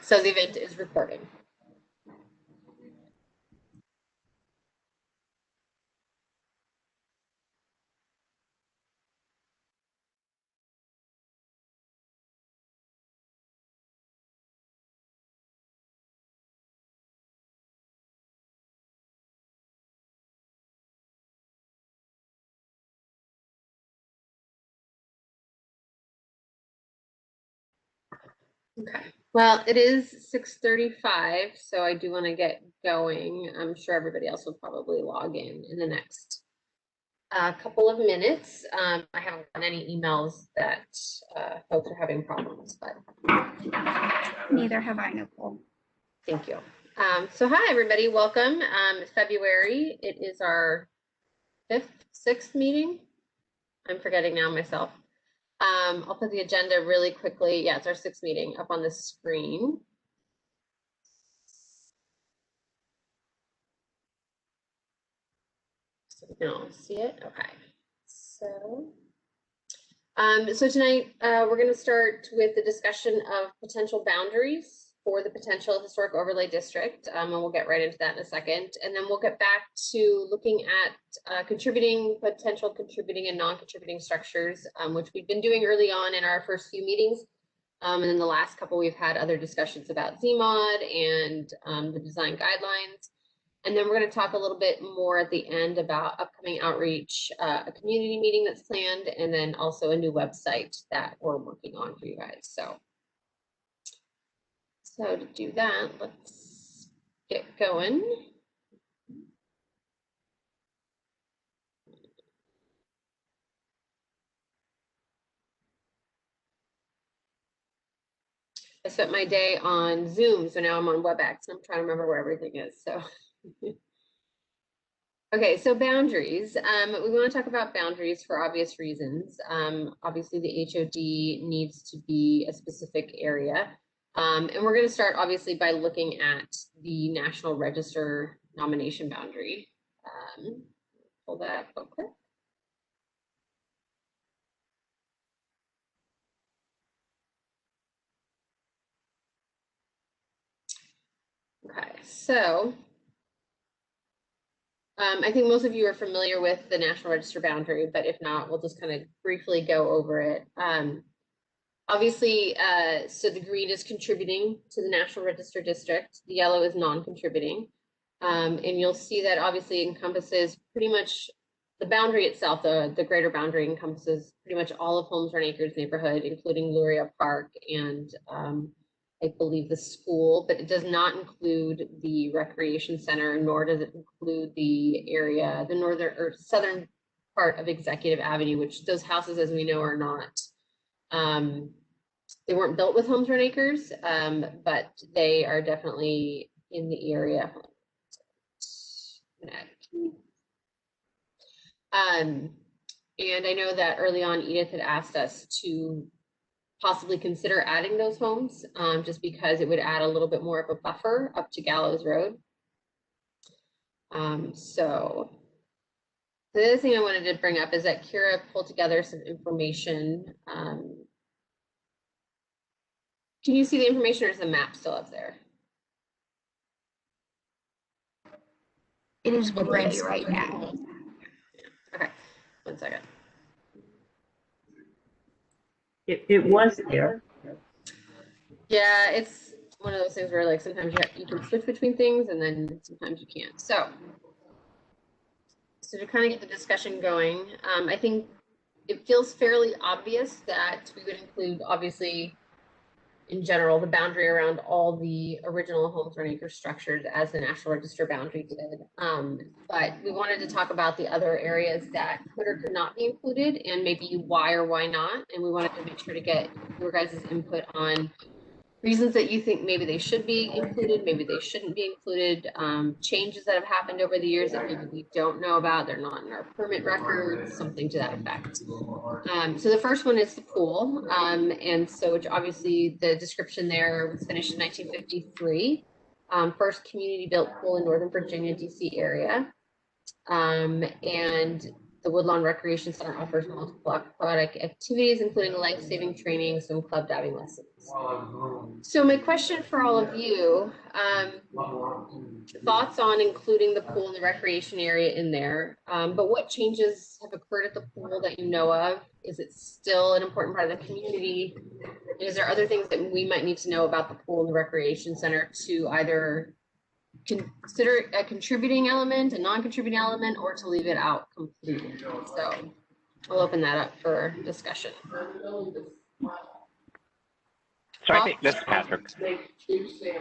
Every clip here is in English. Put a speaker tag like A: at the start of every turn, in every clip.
A: so the event is recording. Okay, well, it is 6:35, so I do want to get going. I'm sure everybody else will probably log in the next couple of minutes. I haven't gotten any emails that folks are having problems, but
B: neither have I, Nicole.
A: Thank you. So hi, everybody. Welcome. It's February. It is our 6th meeting. I'm forgetting now myself. I'll put the agenda really quickly. Yeah, it's our 6th meeting up on the screen. So we can all see it. Okay. So tonight we're going to start with the discussion of potential boundaries for the potential historic overlay district, and we'll get right into that in a second. And then we'll get back to looking at potential contributing and non-contributing structures, which we've been doing early on in our first few meetings. And in the last couple, we've had other discussions about ZMOD and the design guidelines. And then we're going to talk a little bit more at the end about upcoming outreach, a community meeting that's planned, and then also a new website that we're working on for you guys. So to do that, let's get going. I spent my day on Zoom, so now I'm on WebEx, and I'm trying to remember where everything is. So. Okay, so boundaries. We want to talk about boundaries for obvious reasons. Obviously, the HOD needs to be a specific area. And we're going to start, obviously, by looking at the National Register nomination boundary. Pull that up real quick. Okay, so I think most of you are familiar with the National Register boundary, but if not, we'll just kind of briefly go over it. Obviously, so the green is contributing to the National Register district. The yellow is non-contributing. And you'll see that obviously encompasses pretty much the boundary itself. The greater boundary encompasses pretty much all of Holmes Run Acres neighborhood, including Luria Park and I believe the school, but it does not include the recreation center, nor does it include the area, the northern or southern part of Executive Avenue, which those houses, as we know, are not. They weren't built with Holmes Run Acres, but they are definitely in the area. And I know that early on, Edith had asked us to possibly consider adding those homes, just because it would add a little bit more of a buffer up to Gallows Road. So the other thing I wanted to bring up is that Kira pulled together some information. Can you see the information, or is the map still up there?
B: It is gray right now.
A: Okay, 1 second.
C: It was there.
A: Yeah, it's one of those things where like sometimes you can switch between things and then sometimes you can't. So to kind of get the discussion going, I think it feels fairly obvious that we would include, obviously, in general, the boundary around all the original Holmes Run Acres structures as the National Register boundary did. But we wanted to talk about the other areas that could or could not be included, and maybe why or why not. And we wanted to make sure to get your guys' input on reasons that you think maybe they should be included, maybe they shouldn't be included, changes that have happened over the years that maybe we don't know about, they're not in our permit records, something to that effect. So the first one is the pool, and so which obviously the description there was finished in 1953, first community built pool in Northern Virginia, DC area, and the Woodlawn Recreation Center offers multiple aquatic activities, including life-saving training, swim club, diving lessons. So my question for all of you, thoughts on including the pool and the recreation area in there, but what changes have occurred at the pool that you know of? Is it still an important part of the community? And is there other things that we might need to know about the pool and the recreation center to either consider it a contributing element, a non-contributing element, or to leave it out completely? So I'll open that up for discussion.
D: So I think this is Patrick. So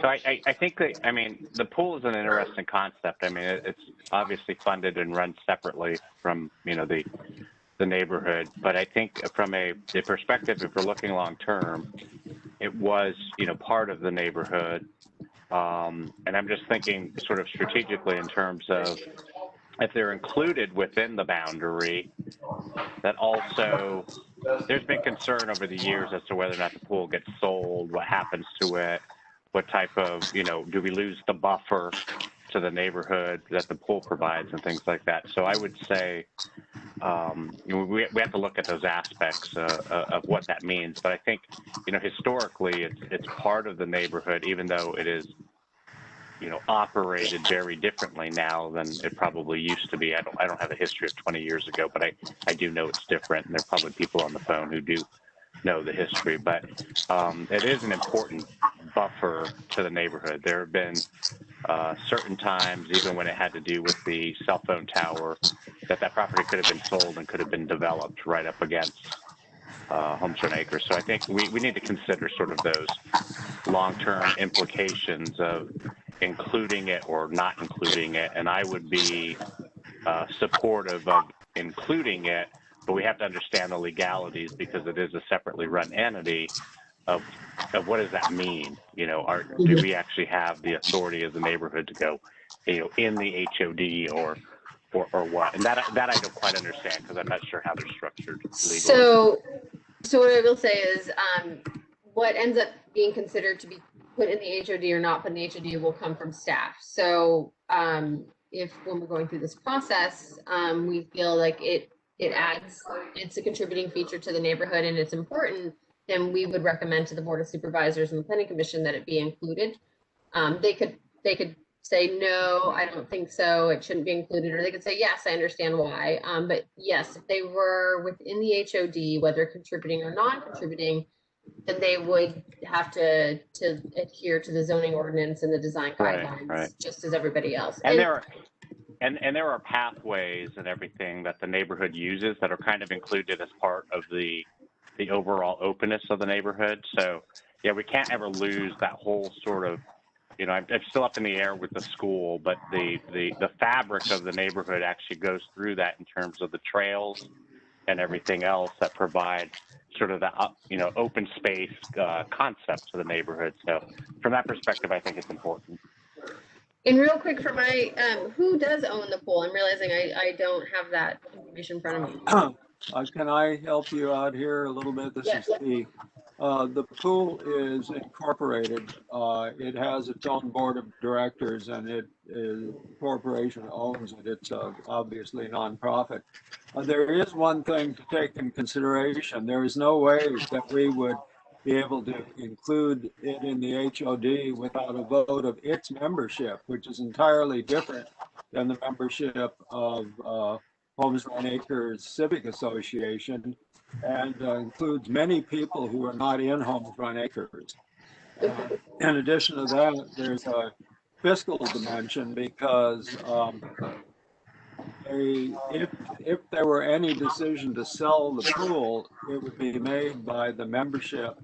D: I think that, I mean, the pool is an interesting concept. I mean, it's obviously funded and run separately from, you know, the neighborhood. But I think from the perspective, if we're looking long term, it was, you know, part of the neighborhood. And I'm just thinking sort of strategically in terms of if they're included within the boundary, that also there's been concern over the years as to whether or not the pool gets sold, what happens to it, what type of, you know, do we lose the buffer to the neighborhood that the pool provides and things like that. So I would say you know, we have to look at those aspects of what that means. But I think, you know, historically it's part of the neighborhood, even though it is, you know, operated very differently now than it probably used to be. I don't have a history of 20 years ago, but I do know it's different, and there are probably people on the phone who do know the history. But it is an important buffer to the neighborhood. There have been certain times, even when it had to do with the cell phone tower, that property could have been sold and could have been developed right up against Holmes on Acres. So I think we need to consider sort of those long-term implications of including it or not including it. And I would be supportive of including it, but we have to understand the legalities because it is a separately run entity of what does that mean? You know, do we actually have the authority of the neighborhood to go, you know, in the HOD or what? And that I don't quite understand because I'm not sure how they're structured legally.
A: So what I will say is what ends up being considered to be put in the HOD or not put in the HOD will come from staff. So if when we're going through this process, we feel like it's a contributing feature to the neighborhood and it's important, then we would recommend to the Board of Supervisors and the Planning Commission that it be included. They could say, no, I don't think so, it shouldn't be included, or they could say, yes, I understand why. But yes, if they were within the HOD, whether contributing or non-contributing, then they would have to adhere to the zoning ordinance and the design guidelines,
D: right.
A: just as everybody else.
D: And there are pathways and everything that the neighborhood uses that are kind of included as part of the overall openness of the neighborhood. So yeah, we can't ever lose that whole sort of, you know, I'm still up in the air with the school, but the fabric of the neighborhood actually goes through that in terms of the trails and everything else that provide sort of the, you know, open space concept to the neighborhood. So from that perspective, I think it's important.
A: And real quick for my, who does own the pool? I'm realizing I don't have that information in front of me.
E: Can I help you out here a little bit? This is Steve. The pool is incorporated. It has its own board of directors, and the corporation owns it. It's obviously nonprofit. There is one thing to take in consideration. There is no way that we would be able to include it in the HOD without a vote of its membership, which is entirely different than the membership of Holmes on Acres Civic Association, and includes many people who are not in Holmes on Acres. In addition to that, there's a fiscal dimension because if there were any decision to sell the pool, it would be made by the membership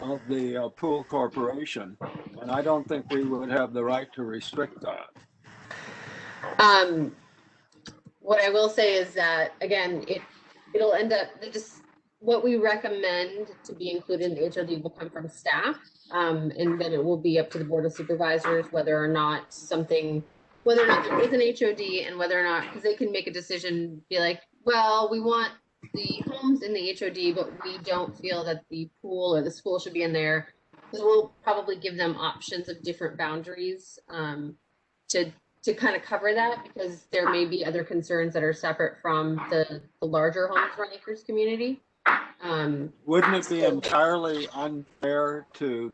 E: of the pool corporation, and I don't think we would have the right to restrict that.
A: What I will say is that, again, it'll end up, just what we recommend to be included in the HOD will come from staff, and then it will be up to the Board of Supervisors whether or not there is an HOD and whether or not, because they can make a decision, be like, well, we want the homes in the HOD, but we don't feel that the pool or the school should be in there, because we'll probably give them options of different boundaries to to kind of cover that, because there may be other concerns that are separate from the larger Homes Run Acres community.
E: Wouldn't it be entirely unfair to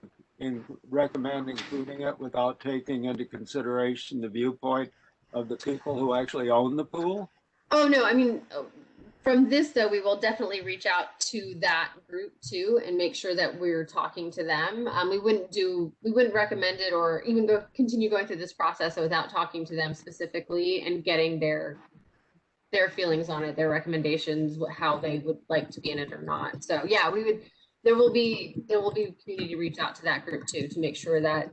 E: recommend including it without taking into consideration the viewpoint of the people who actually own the pool?
A: Oh, no, I mean, from this though, we will definitely reach out to that group too and make sure that we're talking to them. We wouldn't recommend it or even continue going through this process without talking to them specifically and getting their feelings on it, their recommendations, how they would like to be in it or not. So yeah, there will be community reach out to that group too, to make sure that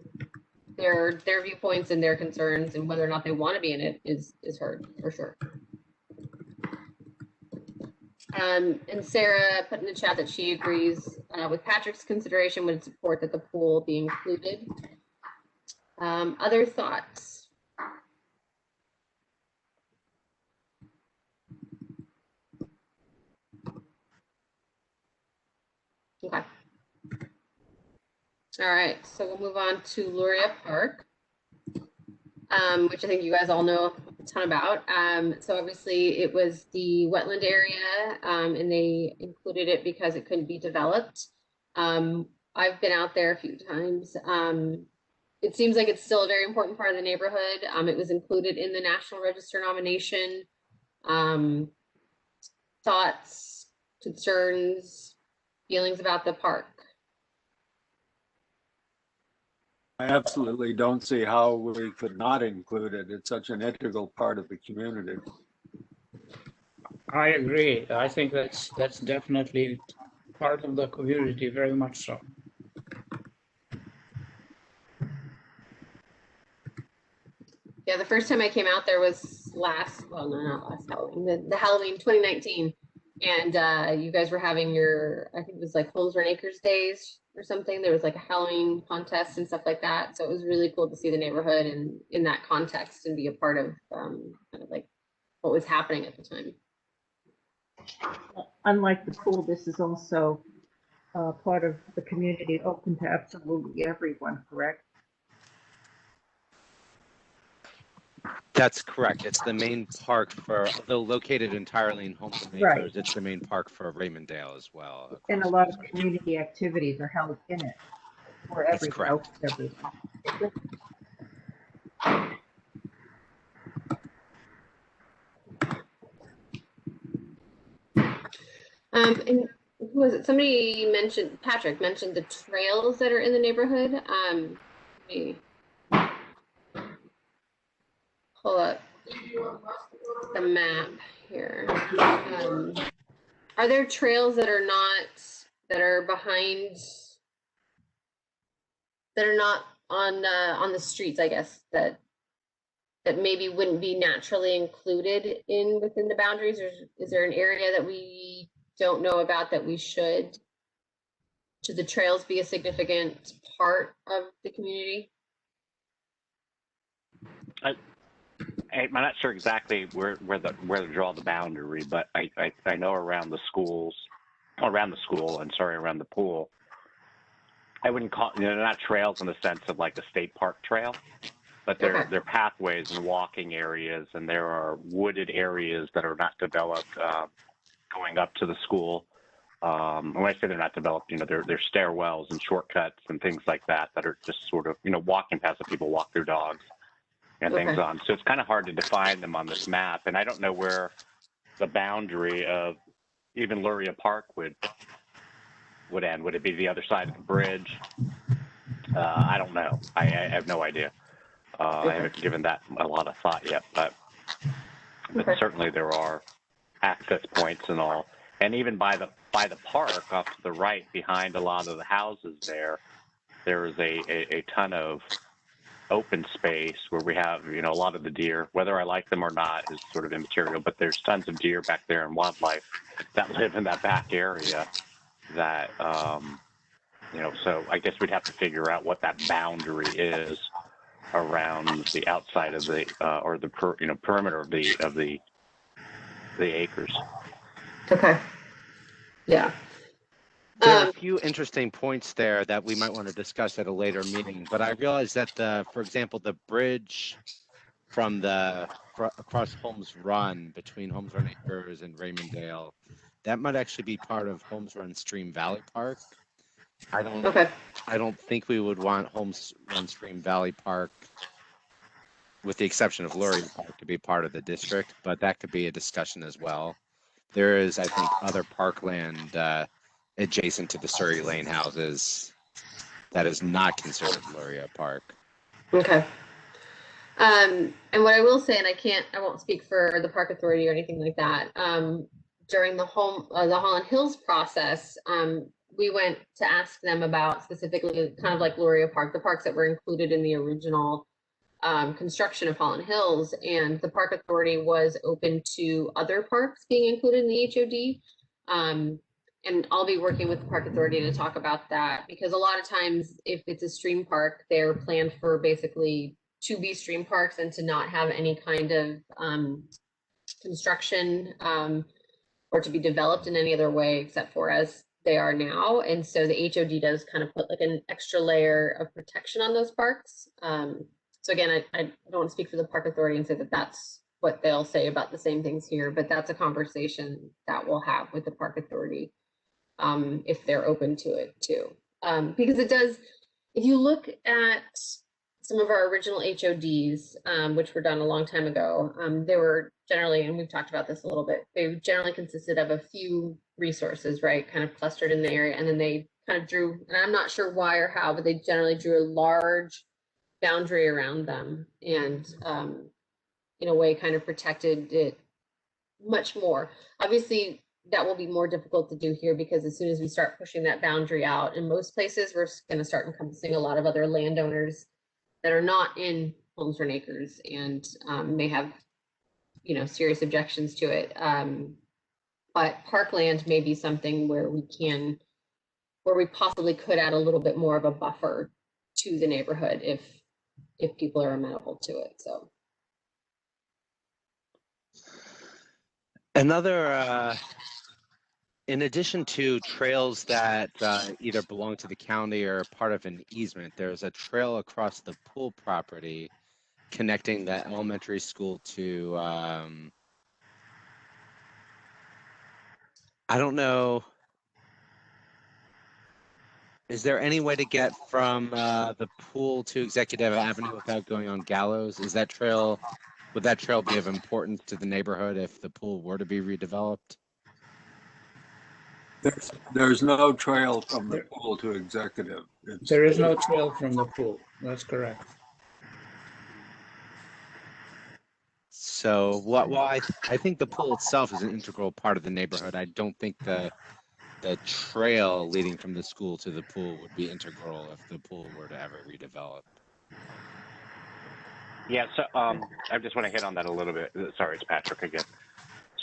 A: their viewpoints and their concerns and whether or not they want to be in it is heard, for sure. And Sarah put in the chat that she agrees with Patrick's consideration, would support that the pool be included. Other thoughts? Okay. All right, so we'll move on to Luria Park, which I think you guys all know a ton about. So obviously it was the wetland area, and they included it because it couldn't be developed. I've been out there a few times. It seems like it's still a very important part of the neighborhood. It was included in the National Register nomination. Thoughts, concerns, feelings about the park?
E: I absolutely don't see how we could not include it. It's such an integral part of the community.
F: I agree. I think that's definitely part of the community, very much so.
A: Yeah, the first time I came out there was not last Halloween, the Halloween 2019. And you guys were having your, I think it was like Holmes Run Acres days or something. There was like a Halloween contest and stuff like that. So it was really cool to see the neighborhood and in that context and be a part of kind of like what was happening at the time.
C: Unlike the pool, this is also part of the community, open to absolutely everyone, correct?
G: That's correct. It's the main park for, though located entirely in Holmes and
C: Right.
G: Acres, it's the main park for Raymondale as well.
C: And a lot of community activities are held in it for
G: That's
C: everyone.
G: correct.
A: And who was it? Somebody mentioned, Patrick mentioned the trails that are in the neighborhood. Let me pull up the map here. Are there trails that are behind, that are not on the streets, I guess, that maybe wouldn't be naturally included within the boundaries? Or is there an area that we don't know about that we should the trails be a significant part of the community?
D: I'm not sure exactly where to draw the boundary, but I know around the school, around the pool, I wouldn't call, they're not trails in the sense of like a state park trail, but they're pathways and walking areas, and there are wooded areas that are not developed going up to the school. When I say they're not developed, they're stairwells and shortcuts and things like that are just sort of, walking past that people walk their dogs and things on. So it's kind of hard to define them on this map. And I don't know where the boundary of even Luria Park would end. Would it be the other side of the bridge? I don't know. I have no idea. I haven't given that a lot of thought yet, but certainly there are access points and all. And even by the park off to the right, behind a lot of the houses there is a ton of open space where we have, a lot of the deer. Whether I like them or not is sort of immaterial, but there's tons of deer back there and wildlife that live in that back area that, so I guess we'd have to figure out what that boundary is around the outside of the, or the, perimeter of the acres.
A: Okay. Yeah.
G: There are a few interesting points there that we might want to discuss at a later meeting, but I realize that for example, the bridge from across Holmes Run between Holmes Run Acres and Raymondale, that might actually be part of Holmes Run Stream Valley Park.
A: Okay.
G: I don't think we would want Holmes Run Stream Valley Park, with the exception of Luria Park, to be part of the district, but that could be a discussion as well. There is, I think, other parkland adjacent to the Surrey Lane houses that is not considered Luria Park.
A: Okay. And what I will say, and I won't speak for the park authority or anything like that. During the Holland Hills process, we went to ask them about specifically kind of like Luria Park, the parks that were included in the original construction of Holland Hills, and the park authority was open to other parks being included in the HOD. And I'll be working with the park authority to talk about that, because a lot of times if it's a stream park, they're planned for basically to be stream parks and to not have any kind of construction or to be developed in any other way except for as they are now. And so the HOD does kind of put like an extra layer of protection on those parks. So again, I don't want to speak for the park authority and say that that's what they'll say about the same things here, but that's a conversation that we'll have with the park authority if they're open to it too. Because it does, if you look at some of our original HODs, which were done a long time ago, they were generally, and we've talked about this a little bit, they generally consisted of a few resources, right, kind of clustered in the area, and then they kind of drew, and I'm not sure why or how, but they generally drew a large boundary around them, and in a way kind of protected it much more. Obviously, that will be more difficult to do here, because as soon as we start pushing that boundary out, in most places, we're going to start encompassing a lot of other landowners that are not in Holmes Run Acres and may have, serious objections to it. But parkland may be something where we possibly could add a little bit more of a buffer to the neighborhood if people are amenable to it. So
G: another, in addition to trails that either belong to the county or are part of an easement, there's a trail across the pool property connecting the elementary school to, I don't know. Is there any way to get from the pool to Executive Avenue without going on Gallows? Would that trail be of importance to the neighborhood if the pool were to be redeveloped?
E: There's no trail from the pool to Executive.
F: There is no trail from the pool. That's correct.
G: So I think the pool itself is an integral part of the neighborhood. I don't think the trail leading from the school to the pool would be integral if the pool were to ever redevelop.
D: Yeah, so I just want to hit on that a little bit. Sorry, it's Patrick again.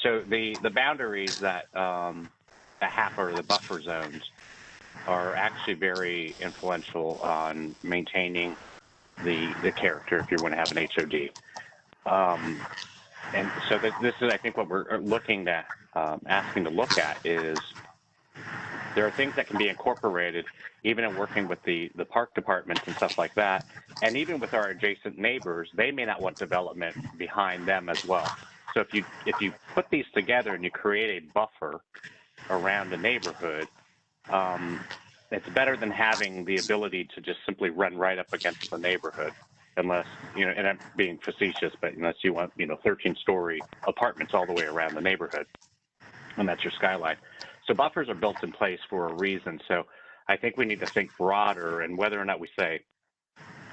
D: So the boundaries that half or the buffer zones are actually very influential on maintaining the character if you want to have an HOD. And so this is, I think, what we're looking at, asking to look at is there are things that can be incorporated even in working with the park departments and stuff like that. And even with our adjacent neighbors, they may not want development behind them as well. So if you put these together and you create a buffer around the neighborhood, it's better than having the ability to just simply run right up against the neighborhood, unless, and I'm being facetious, but unless you want, 13-story apartments all the way around the neighborhood, and that's your skyline. So buffers are built in place for a reason. So I think we need to think broader, and whether or not we say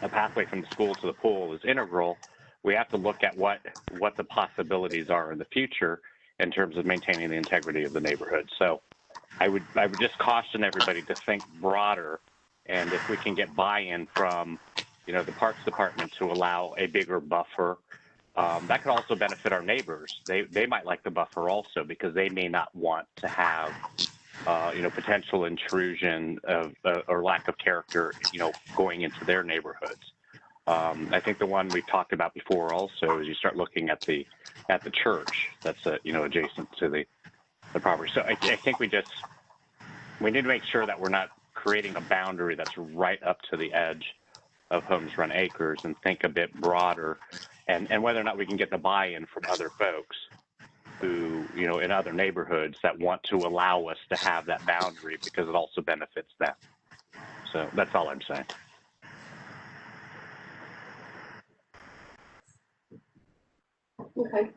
D: a pathway from the school to the pool is integral, we have to look at what the possibilities are in the future in terms of maintaining the integrity of the neighborhood. So I would just caution everybody to think broader, and if we can get buy-in from, the Parks Department to allow a bigger buffer, that could also benefit our neighbors. They might like the buffer also, because they may not want to have, potential intrusion of or lack of character, going into their neighborhoods. I think the one we've talked about before also is you start looking at the church that's adjacent to the property. So I think we need to make sure that we're not creating a boundary that's right up to the edge of Holmes Run Acres, and think a bit broader and whether or not we can get the buy-in from other folks who, in other neighborhoods that want to allow us to have that boundary because it also benefits them. So that's all I'm saying.
A: Okay.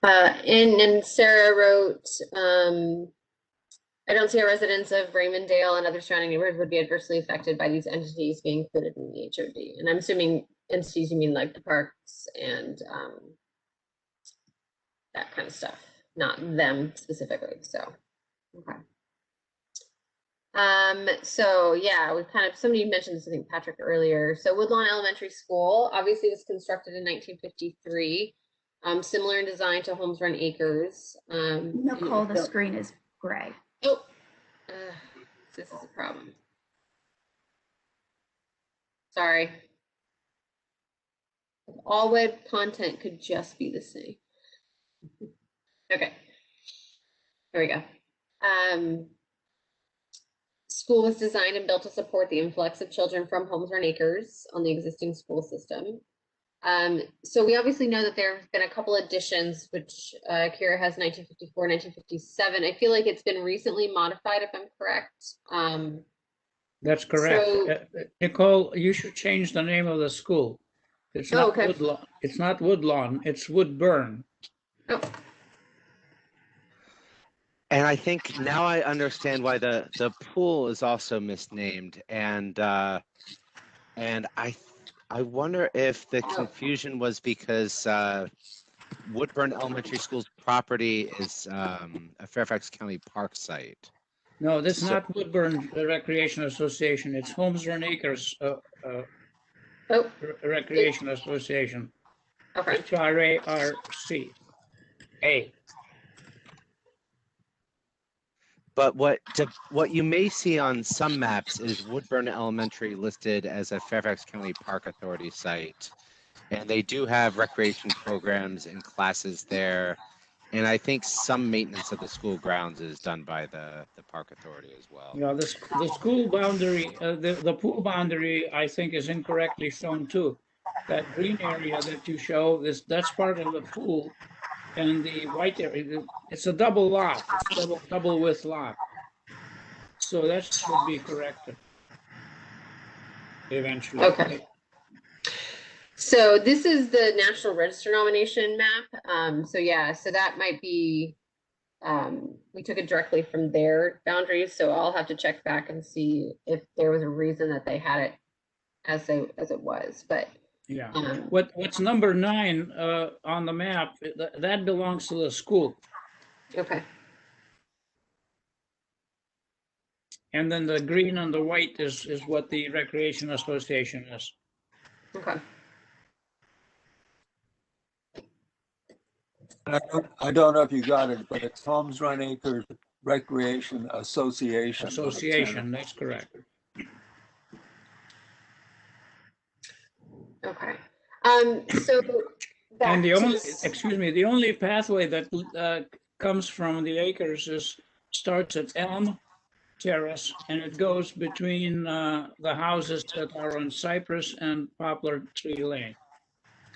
A: And Sarah wrote, I don't see how residents of Raymondale and other surrounding neighborhoods would be adversely affected by these entities being included in the HOD. And I'm assuming entities, you mean like the parks and that kind of stuff, not them specifically. So, okay. So yeah, we kind of, somebody mentioned this, I think Patrick earlier. So Woodlawn Elementary School obviously was constructed in 1953, similar in design to Holmes Run Acres.
B: Nicole, the screen is gray.
A: Oh, this is a problem. Sorry. All web content could just be the same. Okay, here we go. School was designed and built to support the influx of children from Holmes Run Acres on the existing school system. So we obviously know that there have been a couple additions, which Kira has 1954, 1957. I feel like it's been recently modified, if I'm correct.
F: That's correct.
A: So,
F: Nicole, you should change the name of the school. It's not
A: okay.
F: Woodlawn. It's not Woodlawn. It's Woodburn.
A: Oh.
G: And I think now I understand why the pool is also misnamed, and I wonder if the confusion was because Woodburn Elementary School's property is a Fairfax County Park site.
F: No, this is not Woodburn Recreation Association. It's Holmes Run Acres Recreation Association.
A: Okay.
F: HRARC. A.
G: But what you may see on some maps is Woodburn Elementary listed as a Fairfax County Park Authority site. And they do have recreation programs and classes there. And I think some maintenance of the school grounds is done by the Park Authority as well.
F: Yeah, the school boundary, the pool boundary, I think is incorrectly shown too. That green area that you show, that's part of the pool. And the white area, it's a double lot, it's double width lot. So that should be corrected eventually.
A: Okay. So this is the National Register nomination map. So yeah, so that might be, we took it directly from their boundaries. So I'll have to check back and see if there was a reason that they had it as it was, but.
F: Yeah, what's number 9 on the map, that belongs to the school.
A: Okay.
F: And then the green and the white is what the Recreation Association is.
A: Okay.
E: I don't know if you got it, but it's Holmes Run Acres Recreation Association.
F: Association, that's correct.
A: Okay. So
F: and the only pathway that comes from the acres starts at Elm Terrace, and it goes between the houses that are on Cypress and Poplar Tree Lane.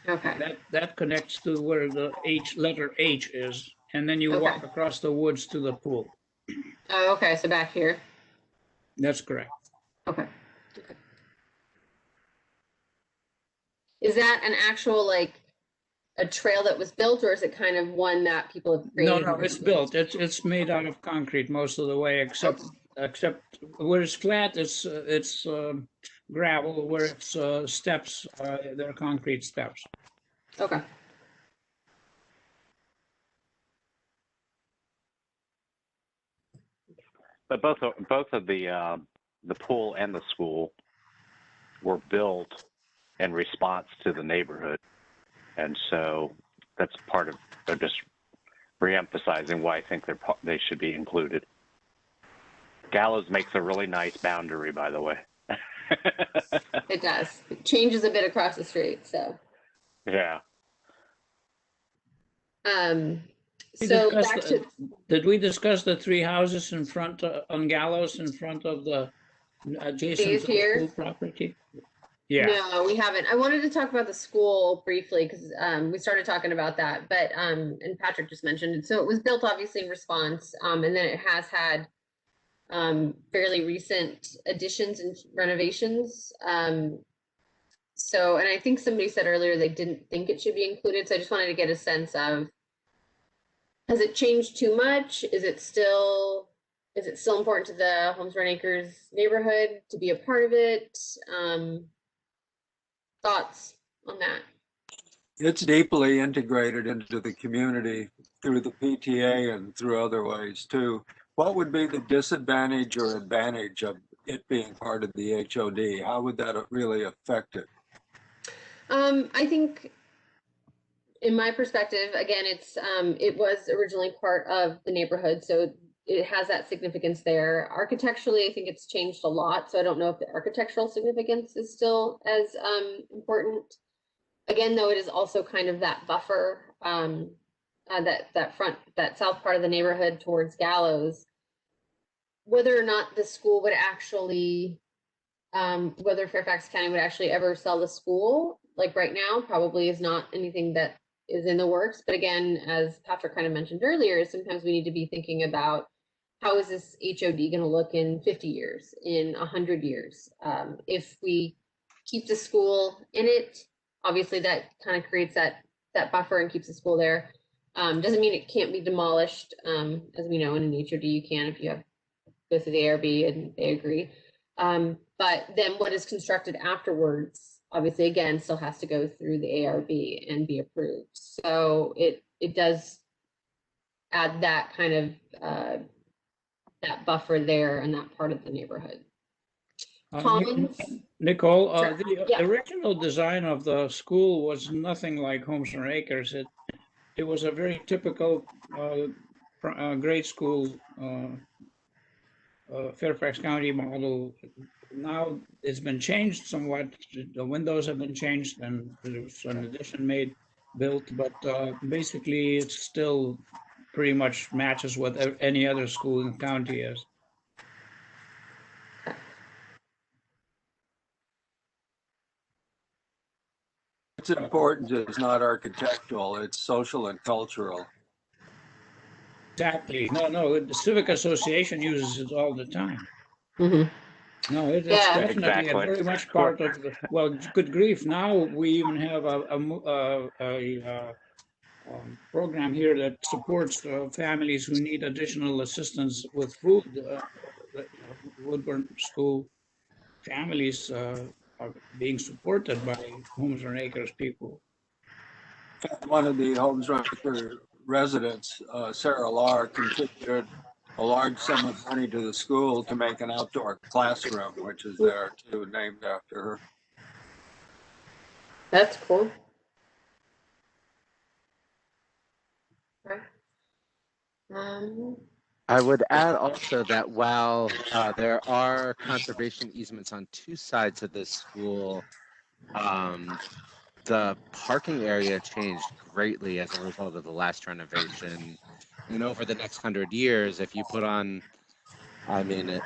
A: Okay.
F: That connects to where the letter H is, and then you walk across the woods to the pool.
A: Oh, okay. So back here.
F: That's correct.
A: Okay. Okay. Is that an actual, like, a trail that was built, or is it kind of one that people have created?
F: No, it's built. It's made out of concrete most of the way, except where it's flat, it's gravel. Where it's steps, they're concrete steps.
A: Okay.
D: But both of the pool and the school were built in response to the neighborhood, and so that's part of just reemphasizing why I think they should be included. Gallows makes a really nice boundary, by the way.
A: It does. It changes a bit across the street, so.
D: Yeah.
A: So back to.
F: Did we discuss the 3 houses in front on Gallows in front of the adjacent to the school property? Yeah.
A: No, we haven't. I wanted to talk about the school briefly because we started talking about that, but and Patrick just mentioned it. So it was built obviously in response, and then it has had fairly recent additions and renovations. So, and I think somebody said earlier they didn't think it should be included. So I just wanted to get a sense of, has it changed too much? Is it still important to the Holmes Run Acres neighborhood to be a part of it? Thoughts on that?
E: It's deeply integrated into the community through the PTA and through other ways too. What would be the disadvantage or advantage of it being part of the HOD? How would that really affect it?
A: I think, in my perspective, again, it was originally part of the neighborhood, so it has that significance there. Architecturally, I think it's changed a lot, so I don't know if the architectural significance is still as important. Again, though, it is also kind of that buffer, that south part of the neighborhood towards Gallows. Whether or not the school would actually, whether Fairfax County would actually ever sell the school, like right now, probably is not anything that is in the works. But again, as Patrick kind of mentioned earlier, sometimes we need to be thinking about how is this HOD going to look in 50 years, in 100 years? If we keep the school in it, obviously that kind of creates that buffer and keeps the school there. Doesn't mean it can't be demolished. As we know, in an HOD, you can if you have go through the ARB and they agree. But then what is constructed afterwards, obviously, again, still has to go through the ARB and be approved. So it does add that kind of that buffer there and that part of the neighborhood. Commons.
F: Nicole,
A: Sure.
F: the
A: Yeah.
F: original design of the school was nothing like Holmes and Acres. It was a very typical grade school Fairfax County model. Now it's been changed somewhat. The windows have been changed and there's an addition built, but basically it still pretty much matches what any other school in the county is.
E: What's important is not architectural, it's social and cultural.
F: Exactly. No, the Civic Association uses it all the time.
A: Mm-hmm.
F: No, it's
A: Yeah.
F: definitely
D: Exactly.
F: very much part of the, well, good grief. Now we even have a program here that supports families who need additional assistance with food. The Woodburn School families are being supported by Homes and Acres people.
E: One of the Holmes Run Acres residents, Sarah Lahr, contributed a large sum of money to the school to make an outdoor classroom, which is there too, named after her.
A: That's cool. Okay.
G: I would add also that while there are conservation easements on two sides of this school, the parking area changed greatly as a result of the last renovation. And over the next 100 years, if you put on, I mean,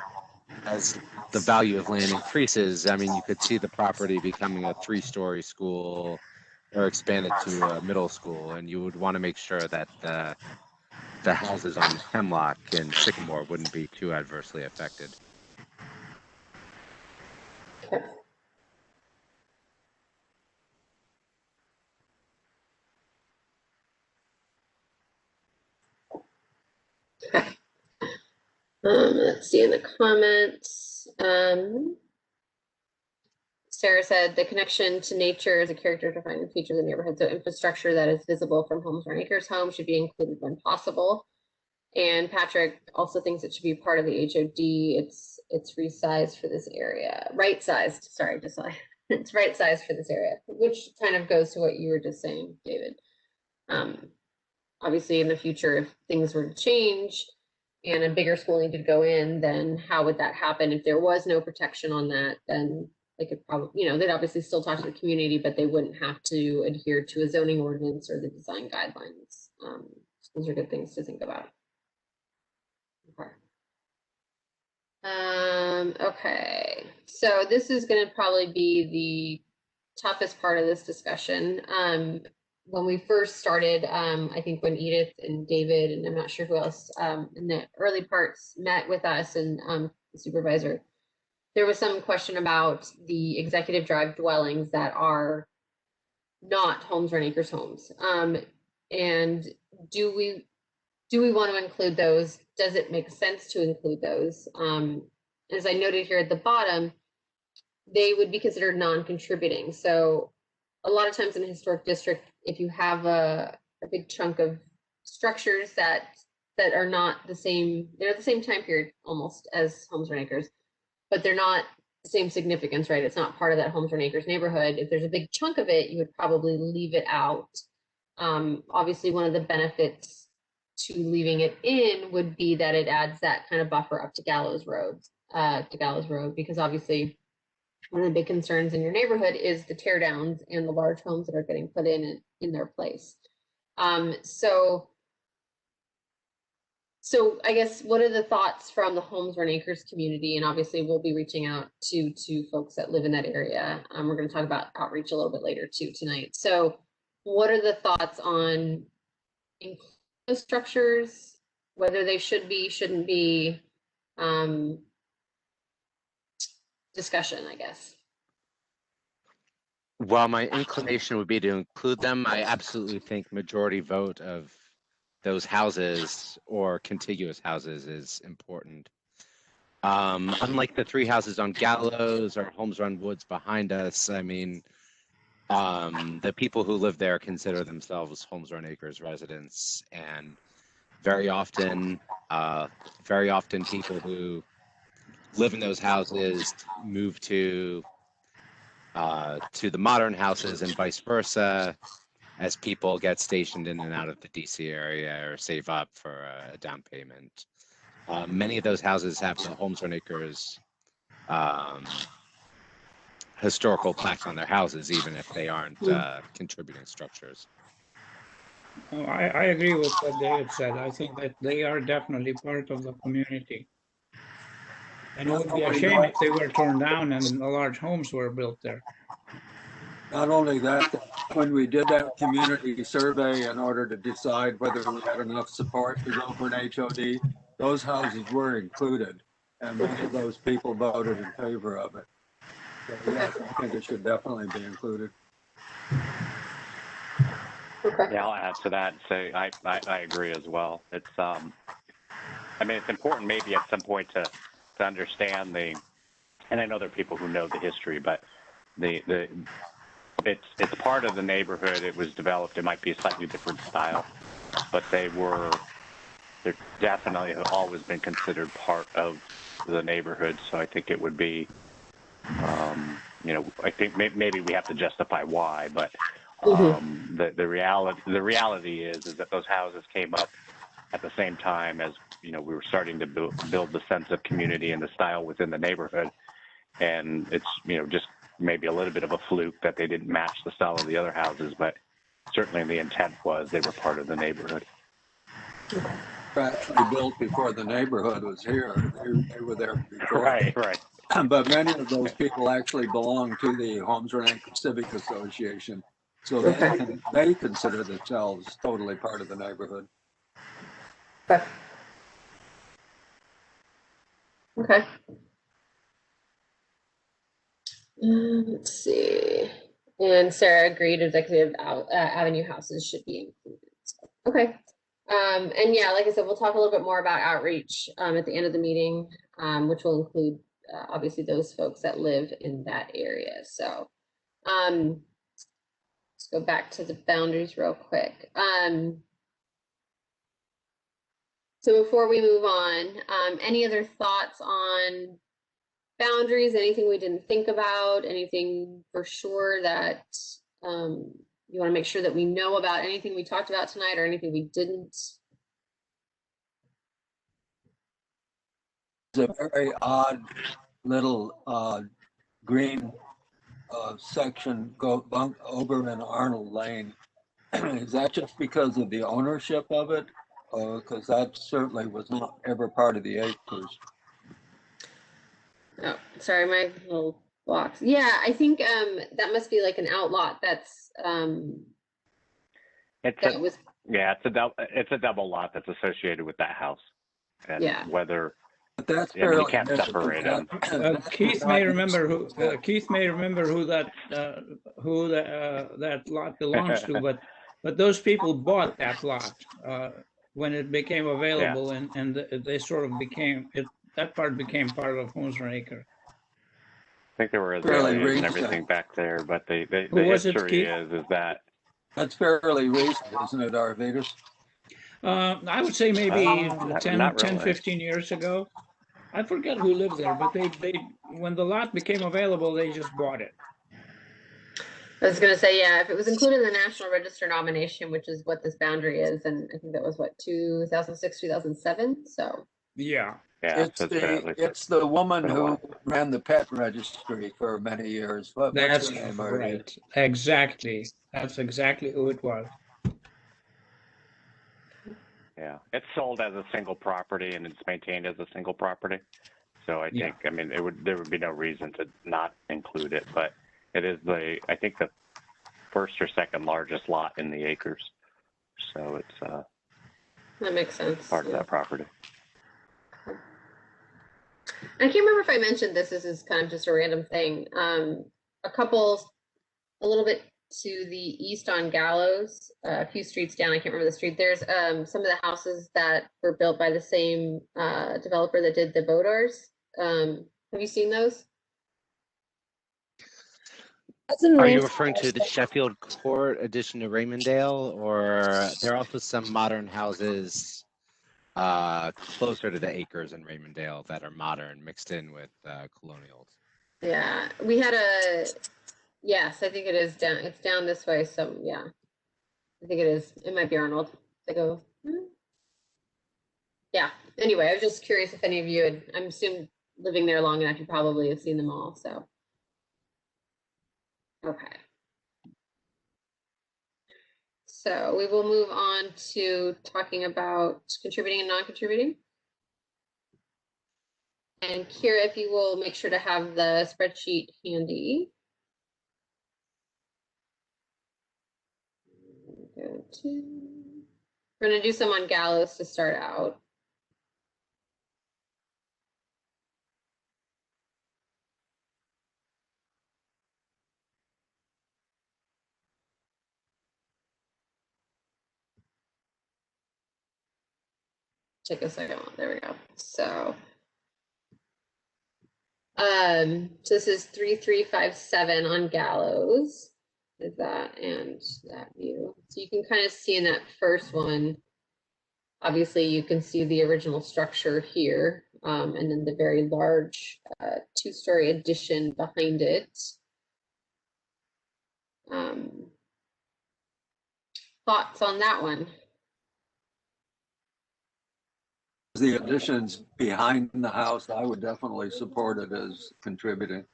G: as the value of land increases, I mean, you could see the property becoming a 3-story school or expanded to a middle school. And you would want to make sure that the houses on Hemlock and Sycamore wouldn't be too adversely affected.
A: Okay. Let's see in the comments. Sarah said the connection to nature is a character defining feature of the neighborhood. So infrastructure that is visible from Homes or Acres home should be included when possible. And Patrick also thinks it should be part of the HOD. It's resized for this area. Right sized, sorry, just like it's right sized for this area, which kind of goes to what you were just saying, David. Obviously in the future, if things were to change and a bigger school needed to go in, then how would that happen? If there was no protection on that, then they could probably, they'd obviously still talk to the community, but they wouldn't have to adhere to a zoning ordinance or the design guidelines. Those are good things to think about. Okay. Okay, so this is gonna probably be the toughest part of this discussion. When we first started, I think when Edith and David, and I'm not sure who else, in the early parts met with us and, the supervisor, there was some question about the executive drive dwellings that are not Holmes Run Acres homes. And do we want to include those? Does it make sense to include those? As I noted here at the bottom, they would be considered non-contributing. So a lot of times in a historic district, if you have a big chunk of structures that are not the same, they're the same time period almost as Holmes Run Acres, but they're not the same significance, right? It's not part of that Holmes Run Acres neighborhood. If there's a big chunk of it, you would probably leave it out. Obviously, one of the benefits to leaving it in would be that it adds that kind of buffer up to Gallows Road, because obviously one of the big concerns in your neighborhood is the tear downs and the large homes that are getting put in their place. So I guess what are the thoughts from the Holmes Run Acres community? And obviously we'll be reaching out to folks that live in that area. We're going to talk about outreach a little bit later too tonight. So what are the thoughts on including those structures, whether they should be, shouldn't be, discussion, I guess.
G: While my inclination would be to include them, I absolutely think majority vote of those houses or contiguous houses is important. Unlike the three houses on Gallows or Holmes Run Woods behind us, I mean, the people who live there consider themselves Holmes Run Acres residents, and very often people who live in those houses move to the modern houses and vice versa, as people get stationed in and out of the DC area or save up for a down payment. Many of those houses have the Holmes Run Acres historical plaques on their houses, even if they aren't contributing structures.
F: Oh, I agree with what David said. I think that they are definitely part of the community. And it would be a shame if they were torn down and large homes were built there.
E: Not only that, when we did that community survey in order to decide whether we had enough support to go for an HOD, those houses were included, and many of those people voted in favor of it. So yes, I think it should definitely be included.
A: Okay.
D: Yeah, I'll add to that and say I agree as well. It's I mean, it's important maybe at some point to understand and I know there are people who know the history, but it's part of the neighborhood. It was developed. It might be a slightly different style, but they're definitely have always been considered part of the neighborhood. So I think it would be, I think maybe we have to justify why, but the reality is that those houses came up at the same time as we were starting to build the sense of community and the style within the neighborhood, and it's just maybe a little bit of a fluke that they didn't match the style of the other houses, but certainly the intent was they were part of the neighborhood.
E: Actually built before the neighborhood was here. They were there before.
D: Right.
E: But many of those people actually belong to the Holmes Run Acres Civic Association, so they consider themselves totally part of the neighborhood.
A: Okay. Let's see. And Sarah agreed executive avenue houses should be included. So, okay. And yeah, like I said, we'll talk a little bit more about outreach at the end of the meeting, which will include obviously those folks that live in that area. So let's go back to the boundaries real quick. So before we move on, any other thoughts on boundaries, anything we didn't think about, anything for sure that you want to make sure that we know about, anything we talked about tonight or anything we didn't?
E: It's a very odd little green section over in Arnold Lane. Is that just because of the ownership of it? Because that certainly was not ever part of the acres.
A: Oh, sorry, my little box. Yeah, I think that must be like an outlot that's
D: It's
A: that
D: a,
A: was
D: yeah, it's a double lot that's associated with that house. And
A: yeah.
D: whether,
E: But that's
D: I mean, you
E: fairly
D: can't
E: new.
D: separate them.
F: Keith may remember who that that lot belongs to, but those people bought that lot when it became available, and they sort of became it. That part became part of Homes on Acre.
D: I think there were
E: Fairly
D: azaleas and
E: recent.
D: everything back there, but the
F: Who was it,
D: history
F: Keith?
D: is that
E: That's fairly recent, isn't it, Arvidas?
F: I would say maybe 10,
D: not
F: 10,
D: really.
F: 15 years ago. I forget who lived there, but they when the lot became available, they just bought it.
A: I was gonna say, yeah, if it was included in the National Register nomination, which is what this boundary is, and I think that was what, 2006, 2007. So
F: Yeah.
D: Yeah,
E: It's
D: so
E: it's the woman
D: been a
E: who
D: while.
E: ran the pet registry for many years. What's
F: That's
E: her name, Arvidas?
F: right. Exactly. That's exactly who it was.
D: Yeah, it's sold as a single property and it's maintained as a single property. So I
F: Yeah.
D: think, I mean, there would be no reason to not include it, but it is I think the first or second largest lot in the acres. So it's
A: that makes sense.
D: part of
A: Yeah.
D: that property.
A: I can't remember if I mentioned this. This is kind of just a random thing. A little bit to the east on Gallows, a few streets down. I can't remember the street. There's some of the houses that were built by the same developer that did the Bodars. Have you seen those?
G: Are you referring to the Sheffield Court addition to Raymondale, or there are also some modern houses closer to the acres in Raymondale that are modern, mixed in with colonials?
A: Yeah, we had yes, I think it is down. It's down this way. So yeah, I think it is. It might be Arnold. I go. Yeah. Anyway, I was just curious if any of you had. I'm assuming living there long enough, you probably have seen them all. So. Okay. So we will move on to talking about contributing and non-contributing. And Kira, if you will make sure to have the spreadsheet handy. We're going to do some on Gallows to start out. Take a second. There we go. So this is 3357 on Gallows. Is that and that view. So you can kind of see in that first one, obviously you can see the original structure here, and then the very large two-story addition behind it. Thoughts on that one?
E: The additions behind the house, I would definitely support it as contributing.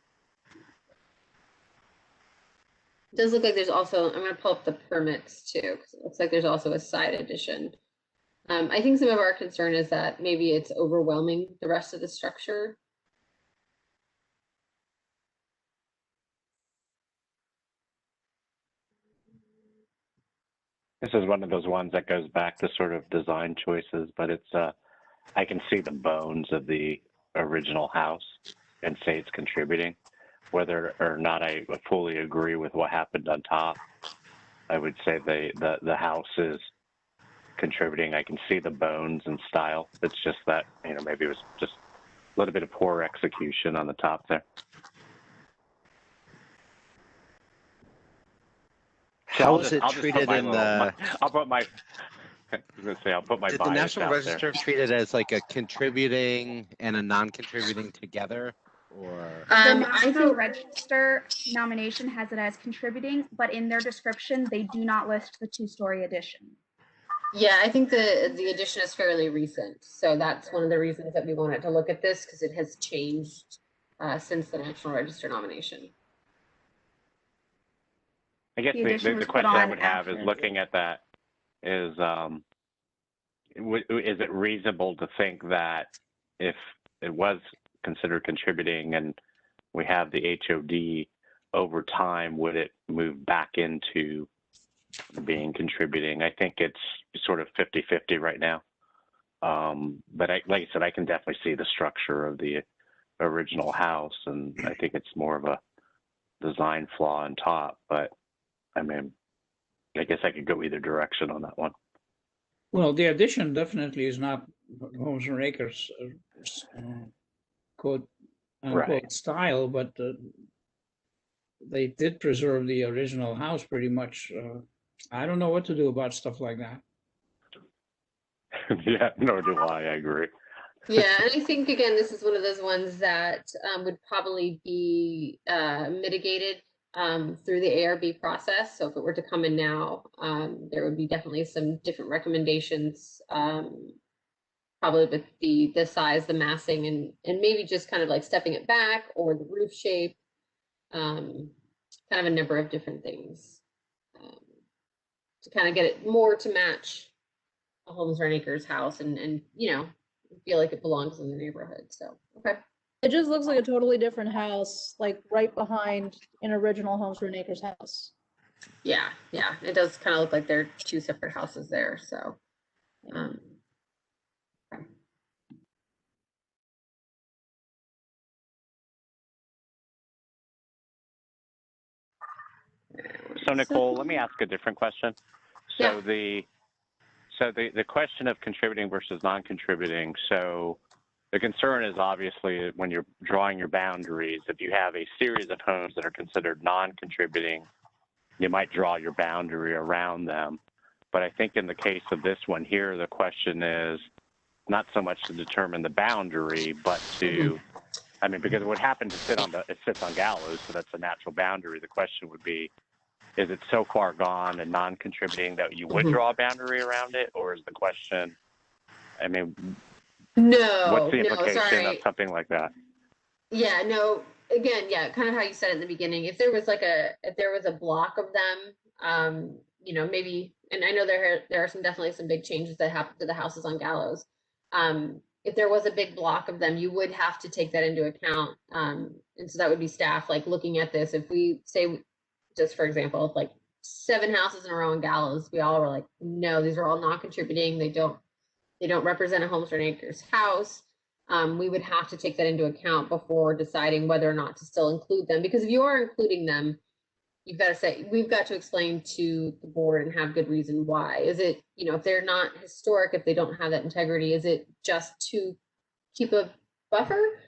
A: It does look like there's also, I'm going to pull up the permits too, because it looks like there's also a side addition. I think some of our concern is that maybe it's overwhelming the rest of the structure.
D: This is one of those ones that goes back to sort of design choices, but it's I can see the bones of the original house and say it's contributing. Whether or not I fully agree with what happened on top, I would say the house is contributing. I can see the bones and style. It's just that, you know, maybe it was just a little bit of poor execution on the top there. So
G: How is it treated in the?
D: I'll put my. I was gonna say I'll put my.
G: Did the
D: bias
G: National
D: out
G: Register
D: there.
G: treat it as like a contributing and a non-contributing together, or?
B: The
A: I
B: National
A: think
B: Register nomination has it as contributing, but in their description, they do not list the two-story addition.
A: yeah, I think the addition is fairly recent, so that's one of the reasons that we wanted to look at this because it has changed since the National Register nomination.
D: I guess
B: The addition
D: the
B: was put
D: question I
B: on
D: would have is
B: after.
D: looking at that is it reasonable to think that if it was considered contributing and we have the HOD over time, would it move back into being contributing? I think it's sort of 50-50 right now. But like I said, I can definitely see the structure of the original house, and I think it's more of a design flaw on top. But I mean, I guess I could go either direction on that one.
F: Well, the addition definitely is not Homes and Acres quote unquote
D: Right.
F: style, but they did preserve the original house pretty much. I don't know what to do about stuff like that.
D: Yeah, nor do I agree.
A: Yeah, and I think again, this is one of those ones that would probably be mitigated through the ARB process. So if it were to come in now, there would be definitely some different recommendations, probably with the size, the massing, and maybe just kind of like stepping it back or the roof shape, kind of a number of different things to kind of get it more to match a Homes or an Acres house and you know, feel like it belongs in the neighborhood. So, okay.
H: It just looks like a totally different house, like right behind an original Homes for an Acres house.
A: Yeah, yeah, it does kind of look like they're two separate houses there. So, okay.
D: So Nicole, let me ask a different question.
A: Yeah.
D: So the question of contributing versus non-contributing. So the concern is obviously when you're drawing your boundaries, if you have a series of homes that are considered non-contributing, you might draw your boundary around them. But I think in the case of this one here, the question is not so much to determine the boundary, but to, I mean, because it would happen to it sits on Gallows, so that's a natural boundary. The question would be, is it so far gone and non-contributing that you would draw a boundary around it? Or is the question, I mean, what's the implication of something like that?
A: Yeah, no, again, yeah, kind of how you said it in the beginning. If there was a block of them, you know, maybe, and I know there are definitely some big changes that happened to the houses on Gallows. If there was a big block of them, you would have to take that into account. And so that would be staff like looking at this. If we say, just for example, like 7 houses in a row in Gallows, we all were like, no, these are all non-contributing. They don't represent a Homes for an Acres house. We would have to take that into account before deciding whether or not to still include them. Because if you are including them, you've got to say, we've got to explain to the board and have good reason why. Is it, you know, if they're not historic, if they don't have that integrity, is it just to keep a buffer?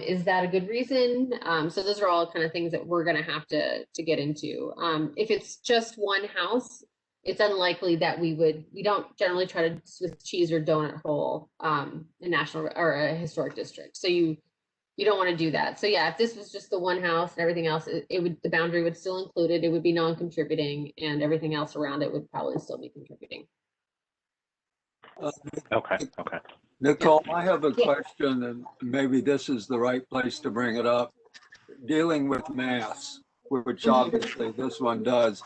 A: Is that a good reason? So those are all kind of things that we're going to have to get into. If it's just one house, it's unlikely that we don't generally try to with cheese or donut hole in national or a historic district. So you don't want to do that. So yeah, if this was just the one house and everything else, the boundary would still include it. It would be non-contributing, and everything else around it would probably still be contributing.
D: Okay.
E: Nicole, I have a question, and maybe this is the right place to bring it up. Dealing with mass, which obviously this one does.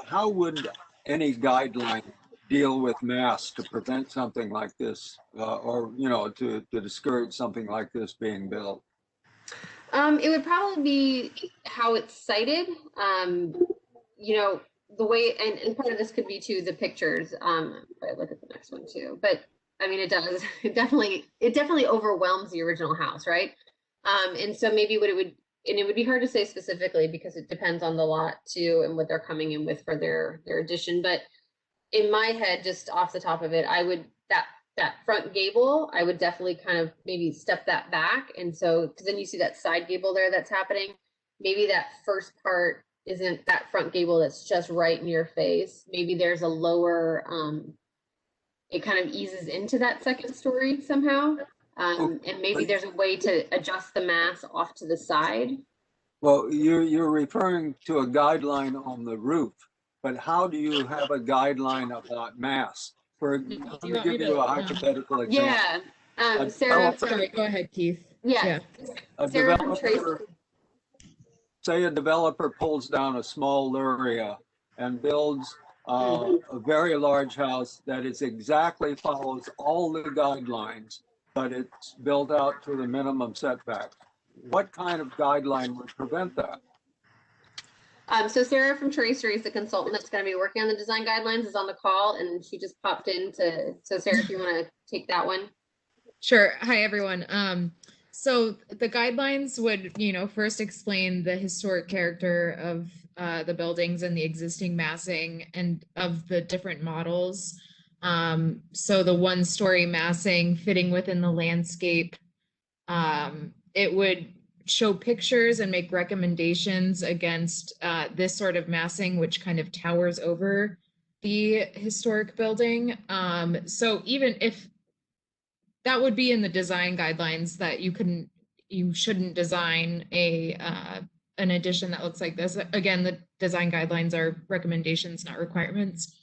E: How would any guideline deal with mass to prevent something like this, or you know, to discourage something like this being built?
A: It would probably be how it's cited. You know, the way, and part of this could be too the pictures. If I look at the next one too, but I mean, it does. It definitely overwhelms the original house, right? And so maybe what it would, and it would be hard to say specifically because it depends on the lot too and what they're coming in with for their addition. But in my head, just off the top of it, I would that front gable, I would definitely kind of maybe step that back. And so, because then you see that side gable there that's happening. Maybe that first part isn't that front gable that's just right in your face. Maybe there's a lower, it kind of eases into that second story somehow. And maybe there's a way to adjust the mass off to the side.
E: Well, you're referring to a guideline on the roof, but how do you have a guideline about mass? Let me give you a hypothetical example.
A: Yeah, Sarah.
I: Sorry, go ahead, Keith.
A: Yeah.
E: Say a developer pulls down a small Luria and builds a very large house that is exactly follows all the guidelines, but it's built out to the minimum setback. What kind of guideline would prevent that?
A: So Sarah from Tracery is the consultant that's going to be working on the design guidelines, is on the call, and she just popped in to, so Sarah, if you want to take that one.
I: Sure. Hi, everyone. So the guidelines would, first explain the historic character of the buildings and the existing massing and of the different models. So the one-story massing fitting within the landscape. It would show pictures and make recommendations against this sort of massing, which kind of towers over the historic building. So even if that would be in the design guidelines, that you shouldn't design an addition that looks like this. Again, the design guidelines are recommendations, not requirements.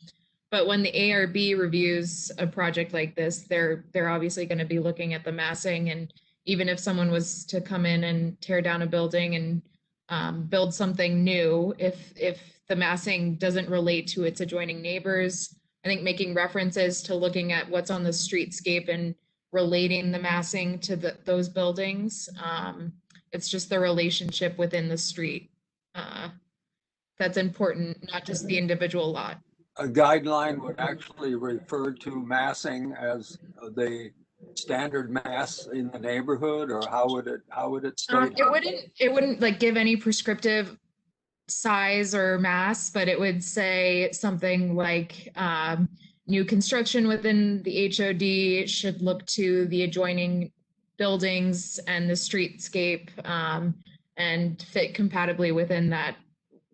I: But when the ARB reviews a project like this, they're obviously going to be looking at the massing. And even if someone was to come in and tear down a building and build something new, if the massing doesn't relate to its adjoining neighbors, I think making references to looking at what's on the streetscape and relating the massing to those buildings. It's just the relationship within the street that's important, not just the individual lot.
E: A guideline would actually refer to massing as the standard mass in the neighborhood, or how would it state?
I: It wouldn't like give any prescriptive size or mass, but it would say something like new construction within the HOD should look to the adjoining buildings and the streetscape and fit compatibly within that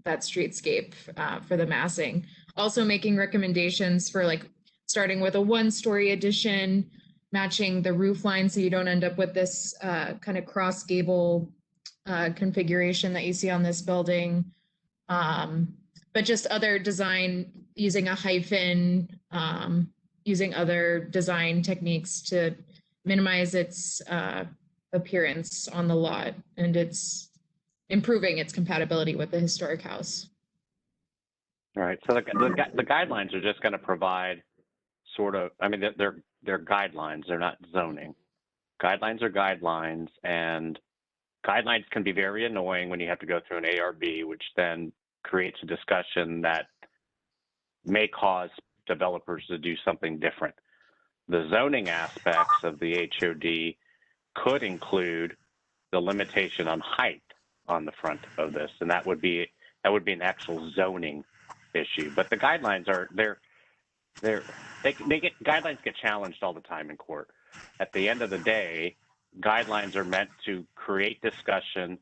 I: streetscape for the massing. Also making recommendations for like starting with a one-story addition, matching the roof line so you don't end up with this kind of cross gable configuration that you see on this building. But just other design, using a hyphen, using other design techniques to minimize its appearance on the lot, and it's improving its compatibility with the historic house.
D: All right. So the guidelines are just going to provide sort of, I mean, they're guidelines. They're not zoning. Guidelines are guidelines, and guidelines can be very annoying when you have to go through an ARB, which then creates a discussion that may cause developers to do something different. The zoning aspects of the HOD could include the limitation on height on the front of this, and that would be an actual zoning issue. But the guidelines are guidelines get challenged all the time in court. At the end of the day, guidelines are meant to create discussion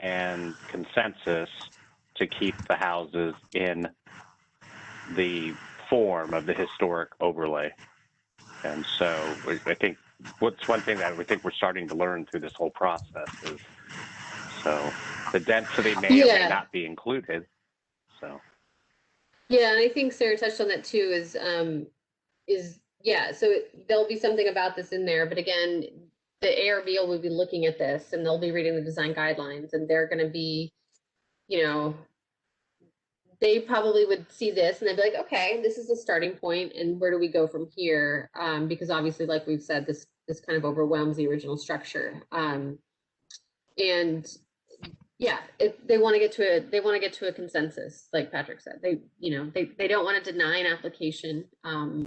D: and consensus to keep the houses in the form of the historic overlay. And so I think what's one thing that we think we're starting to learn through this whole process is, so the density may or may not be included. So.
A: Yeah, and I think Sarah touched on that too, so there'll be something about this in there, but again, the ARB will be looking at this and they'll be reading the design guidelines, and they're going to be, they probably would see this and they'd be like, okay, this is a starting point, and where do we go from here? Because obviously, like we've said, this kind of overwhelms the original structure. And yeah, they want to get to a consensus, like Patrick said. They don't want to deny an application,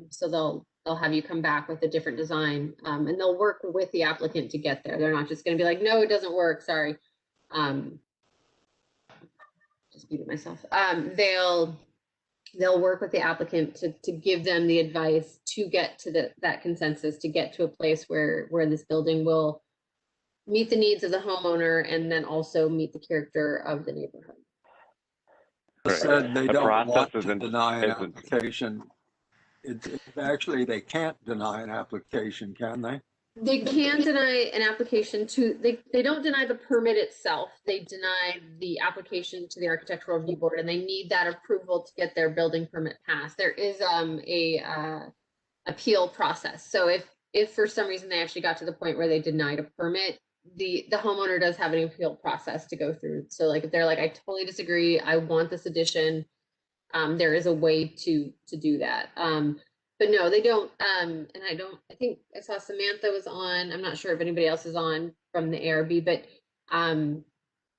A: so they'll have you come back with a different design, and they'll work with the applicant to get there. They're not just going to be like, no, it doesn't work, sorry. Just muted myself. They'll work with the applicant to give them the advice to get to that consensus, to get to a place where this building will meet the needs of the homeowner and then also meet the character of the neighborhood.
E: Said they don't want to deny an application. Actually, they can't deny an application, can they?
A: They can deny an application they don't deny the permit itself. They deny the application to the Architectural Review Board, and they need that approval to get their building permit passed. There is a appeal process. So if for some reason they actually got to the point where they denied a permit, the homeowner does have an appeal process to go through. So like if they're like, I totally disagree, I want this addition, there is a way to do that. But no, they don't, and I think I saw Samantha was on, I'm not sure if anybody else is on from the ARB, but,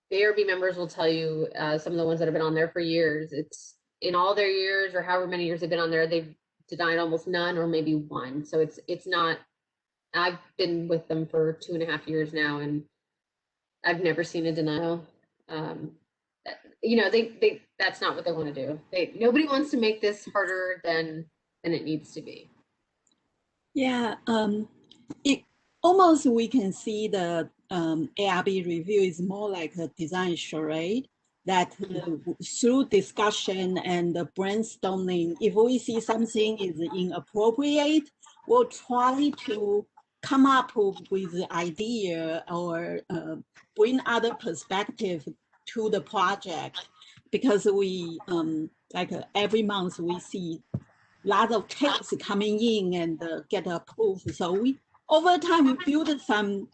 A: the ARB members will tell you, some of the ones that have been on there for years, it's in all their years or however many years they've been on there, they've denied almost none or maybe one. So it's not, I've been with them for 2.5 years now and I've never seen a denial. You know, that's not what they want to do. Nobody wants to make this harder than it needs to be.
J: Yeah, it almost we can see the ARB review is more like a design charade that through discussion and brainstorming, if we see something is inappropriate, we'll try to come up with the idea or bring other perspective to the project, because we like every month we see lots of texts coming in and get approved. So we, over time, we build some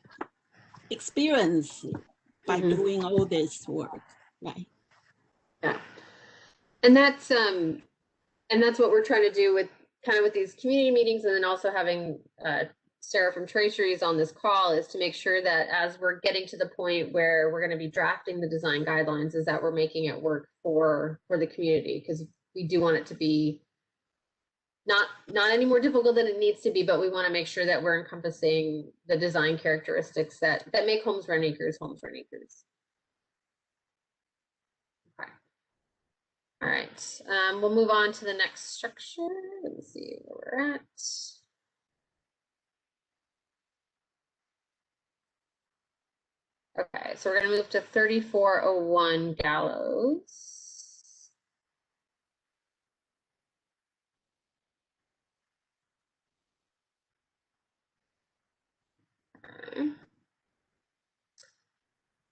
J: experience by doing all this work, right?
A: Yeah, and that's what we're trying to do with with these community meetings, and then also having Sarah from Treasuries on this call, is to make sure that as we're getting to the point where we're going to be drafting the design guidelines, is that we're making it work for the community, because we do want it to be not any more difficult than it needs to be, but we want to make sure that we're encompassing the design characteristics that make Holmes Run Acres Holmes Run Acres. Okay. All right. We'll move on to the next structure. Let me see where we're at. Okay, so we're going to move to 3401 Gallows.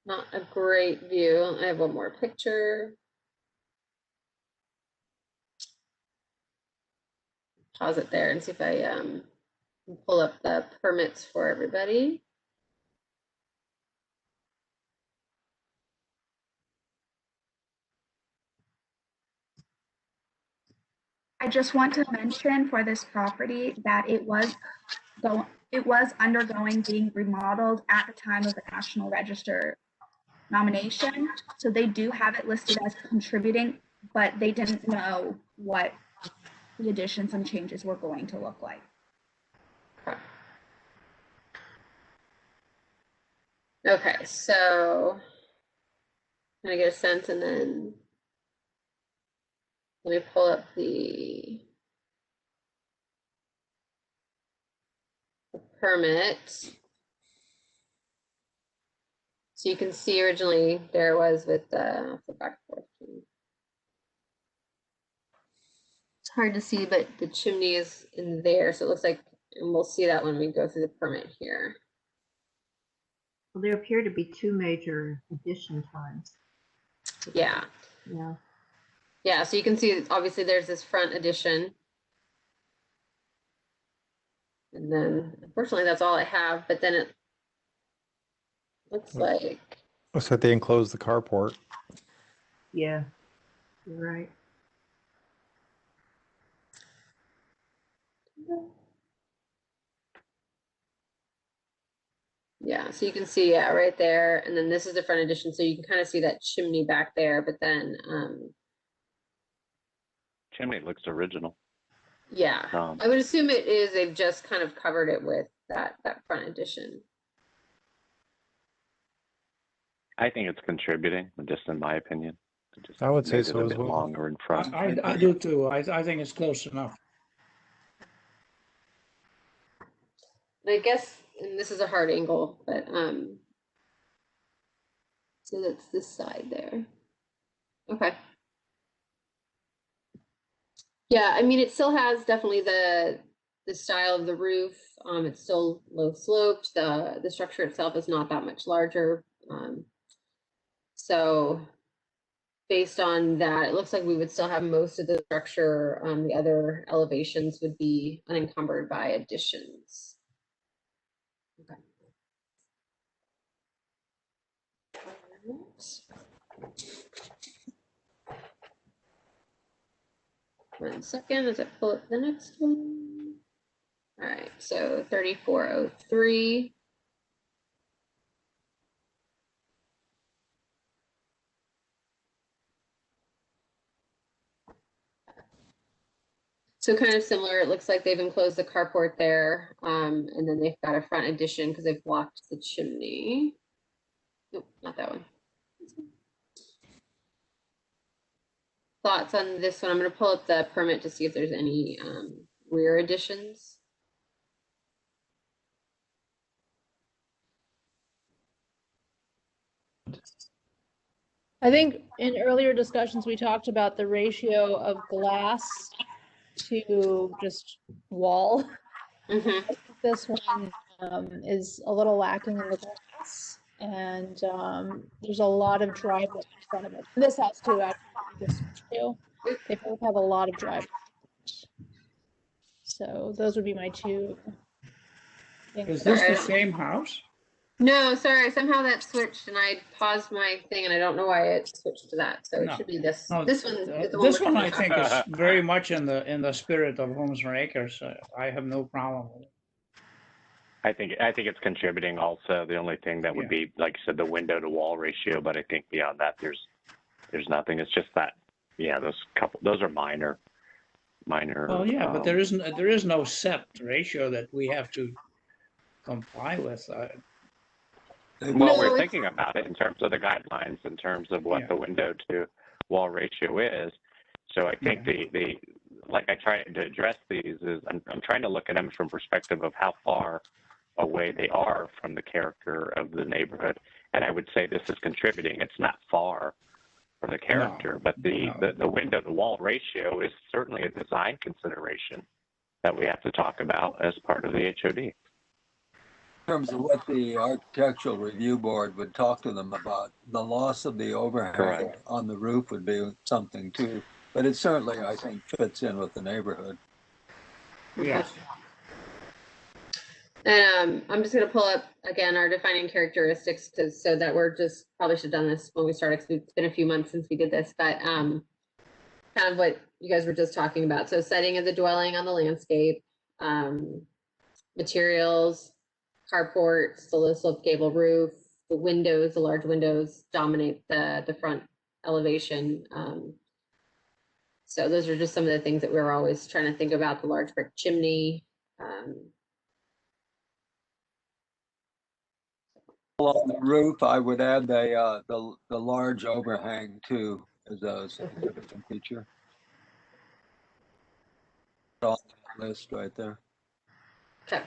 A: Not a great view. I have one more picture. Pause it there and see if I can pull up the permits for everybody.
B: I just want to mention for this property that it was undergoing being remodeled at the time of the National Register nomination. So they do have it listed as contributing, but they didn't know what the additions and changes were going to look like.
A: Okay, so I'm gonna get a sense, and then let me pull up the permit. So you can see originally there was with the back forth. It's hard to see, but the chimney is in there, so it looks like, and we'll see that when we go through the permit here.
C: Well, there appear to be two major addition times.
A: Yeah.
C: Yeah.
A: Yeah, so you can see obviously there's this front addition. And then unfortunately that's all I have, but then it looks like.
K: Looks like they enclosed the carport.
C: Yeah, you're right.
A: Yeah, so you can see, yeah, right there. And then this is the front addition, so you can kind of see that chimney back there, but then
D: Chimney looks original.
A: yeah, I would assume it is. They've just kind of covered it with that front addition.
D: I think it's contributing, just in my opinion. Just
K: I would say
D: made it
K: so
D: a
K: as
D: bit
K: well.
D: longer in front.
F: I do too. I think it's close enough.
A: And I guess, and this is a hard angle, but so that's this side there. Okay. Yeah, I mean, it still has definitely the style of the roof. It's still low sloped. The structure itself is not that much larger. So based on that, it looks like we would still have most of the structure. The other elevations would be unencumbered by additions. Okay. 1 second as I pull up the next one. so 3403. So kind of similar, it looks like they've enclosed the carport there, and then they've got a front addition because they've blocked the chimney. Nope, not that one. Thoughts on this one? I'm going to pull up the permit to see if there's any rear additions.
H: I think in earlier discussions, we talked about the ratio of glass to just wall.
A: Mm-hmm.
H: This one is a little lacking in the glass, and there's a lot of driveway in front of it. This house too, actually, this too. They both have a lot of driveway. So those would be my two things.
F: Is this the same house?
A: No, sorry. Somehow that switched, and I paused my thing, and I don't know why it switched to that. So it should be this.
F: No,
A: this one. Is the
F: this
A: we're
F: one I
A: talking
F: think
A: about.
F: is very much in the spirit of Homes for Acres. I have no problem with it.
D: I think it's contributing also. The only thing that would be, like you said, the window to wall ratio, but I think beyond that, there's nothing. It's just that, those are minor.
F: Well, yeah, but there is no set ratio that we have to comply with.
D: Well, we're thinking about it in terms of the guidelines, in terms of what the window to wall ratio is. So I think the like I try to address these is I'm trying to look at them from perspective of how far away they are from the character of the neighborhood. And I would say this is contributing. It's not far from the character, but the window to wall ratio is certainly a design consideration that we have to talk about as part of the HOD.
E: In terms of what the architectural review board would talk to them about, the loss of the overhang on the roof would be something too. But it certainly, I think, fits in with the neighborhood.
F: Yes.
A: And I'm just going to pull up again our defining characteristics so that we're just probably should have done this when we started because it's been a few months since we did this, but kind of what you guys were just talking about. So setting of the dwelling on the landscape, materials, carports, the low slope gable roof, the windows, the large windows dominate the front elevation. So those are just some of the things that we're always trying to think about. The large brick chimney.
E: On the roof, I would add the large overhang too as a significant feature. On that list right there.
A: Okay.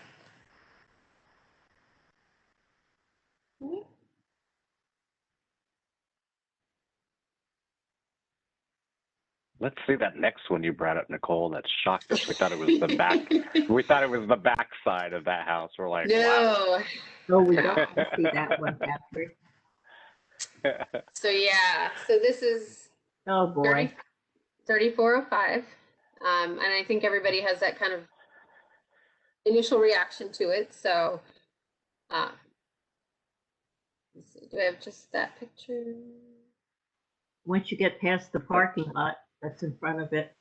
D: Let's see that next one you brought up, Nicole. That shocked us. We thought it was the back. We thought it was the back side of that house. We're like,
A: no.
D: Wow.
C: No, we don't want to see that one, Patrick.
A: So yeah, so this is
C: Oh, boy.
A: 3405. And I think everybody has that kind of initial reaction to it. So let's see, do I have just that picture?
C: Once you get past the parking lot that's in front of it,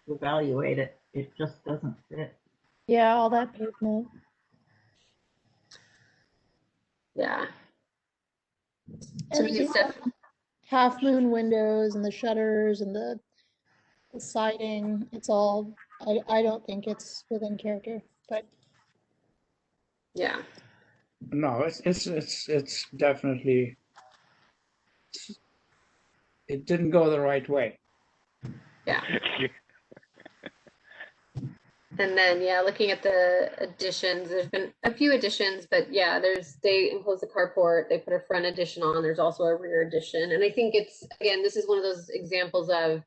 C: evaluate it. It just doesn't fit.
H: Yeah, all that pavement.
A: Yeah.
H: And the half moon windows and the shutters and the siding, it's all, I don't think it's within character, but.
A: Yeah.
F: No, it's definitely, it didn't go the right way.
A: Yeah. And then, yeah, looking at the additions, there's been a few additions, but yeah, they enclose the carport, they put a front addition on, there's also a rear addition. And I think it's, again, this is one of those examples of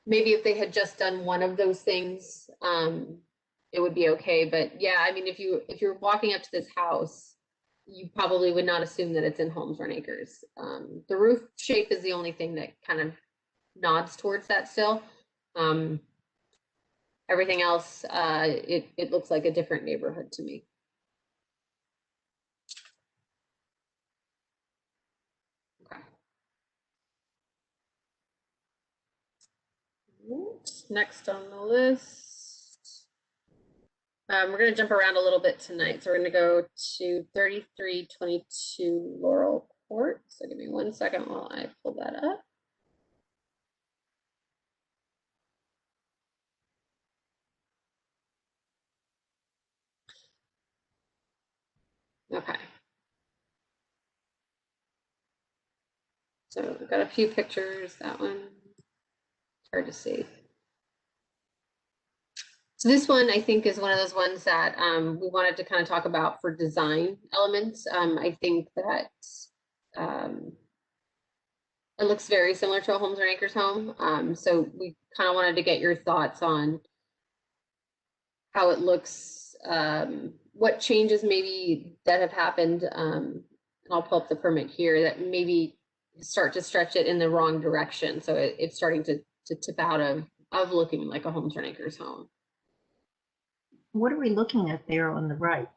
A: maybe if they had just done one of those things, it would be okay. But yeah, I mean, if you're walking up to this house, you probably would not assume that it's in Holmes Run Acres. The roof shape is the only thing that kind of nods towards that still. Everything else, it looks like a different neighborhood to me. Okay. Next on the list. We're going to jump around a little bit tonight. So we're going to go to 3322 Laurel Court. So give me 1 second while I pull that up. Okay. So we've got a few pictures. That one, it's hard to see. So this one, I think, is one of those ones that we wanted to kind of talk about for design elements. I think that it looks very similar to a Homes or Acres home. So we kind of wanted to get your thoughts on how it looks, what changes maybe that have happened. And I'll pull up the permit here that maybe start to stretch it in the wrong direction. So it's starting to tip out of looking like a Homes or Acres home.
C: What are we looking at there on the right?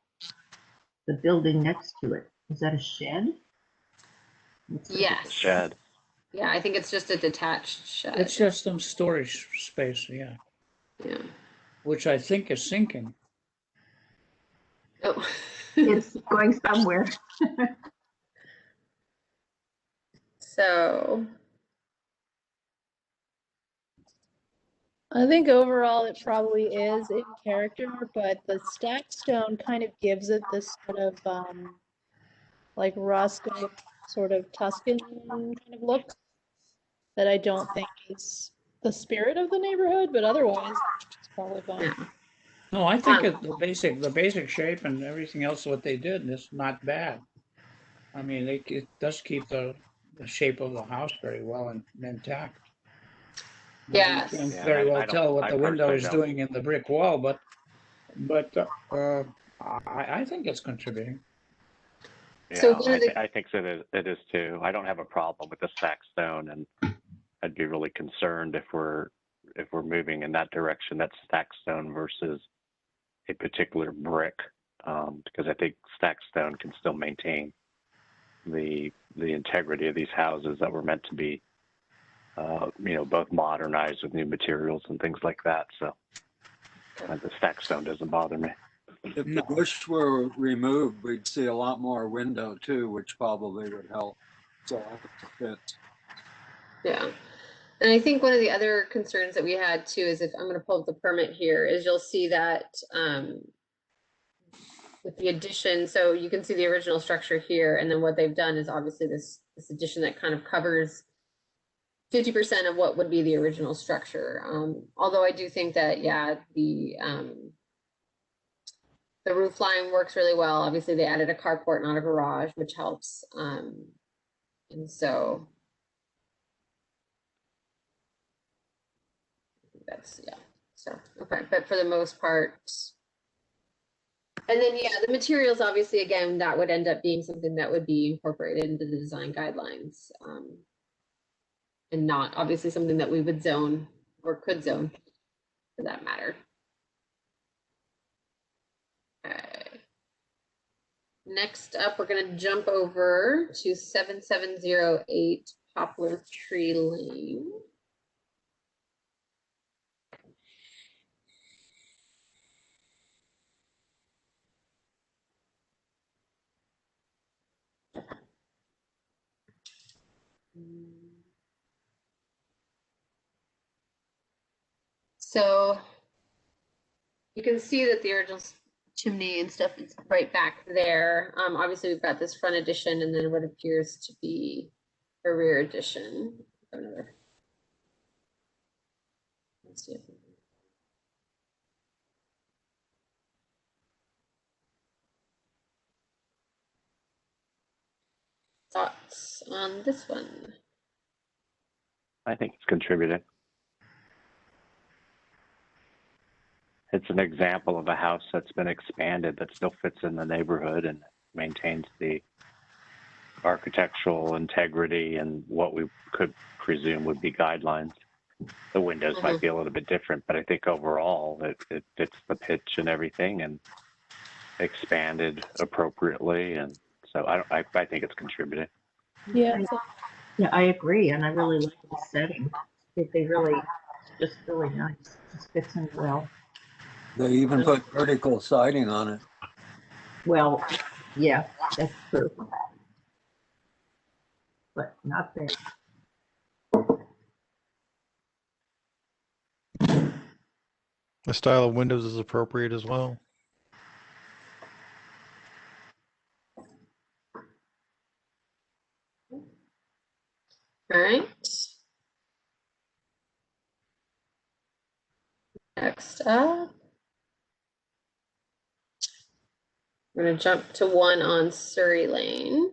C: The building next to it. Is that a shed?
A: Yes.
D: Shed.
A: Yeah, I think it's just a detached shed.
F: It's just some storage space, yeah.
A: Yeah.
F: Which I think is sinking.
A: Oh.
C: It's going somewhere.
A: So
H: I think overall it probably is in character, but the stacked stone kind of gives it this sort of like rustic, sort of Tuscan kind of look that I don't think is the spirit of the neighborhood, but otherwise it's probably fine.
A: yeah.
F: No, I think the basic shape and everything else what they did is not bad. I mean, it does keep the shape of the house very well and intact.
A: Yes.
F: You can
D: Yeah,
F: very well
D: I don't-
F: tell what
D: I
F: the window
D: personally
F: is
D: don't.
F: doing in the brick wall, but I think it's contributing.
D: Yeah,
A: So one of the-
D: I think that it is too. I don't have a problem with the stacked stone, and I'd be really concerned if we're moving in that direction. That's stacked stone versus a particular brick, because I think stacked stone can still maintain the integrity of these houses that were meant to be, both modernized with new materials and things like that. So the stacked stone doesn't bother me.
E: If the bush were removed, we'd see a lot more window too, which probably would help. So I think it fits.
A: Yeah. And I think one of the other concerns that we had too is, if I'm going to pull up the permit here, is you'll see that with the addition, so you can see the original structure here, and then what they've done is obviously this addition that kind of covers 50% of what would be the original structure. Although I do think that, yeah, the roof line works really well. Obviously, they added a carport, not a garage, which helps. And so that's, yeah. So, okay. But for the most part, and then, yeah, the materials, obviously, again, that would end up being something that would be incorporated into the design guidelines. And not obviously something that we would zone or could zone for that matter. Okay. Next up, we're going to jump over to 7708 Poplar Tree Lane. So you can see that the original chimney and stuff is right back there. Obviously, we've got this front addition and then what appears to be a rear addition. Let's see. Thoughts on this one?
D: I think it's contributing. It's an example of a house that's been expanded that still fits in the neighborhood and maintains the architectural integrity and what we could presume would be guidelines. The windows might be a little bit different, but I think overall it fits the pitch and everything and expanded appropriately. And so I think it's contributing.
H: Yeah.
C: Yeah, I agree, and I really like the setting. They really, just really nice. Just fits in well.
E: They even put vertical siding on it.
C: Well, yeah, that's true. But not there.
K: The style of windows is appropriate as well.
A: All right. Next up, we're going to jump to one on Surrey Lane.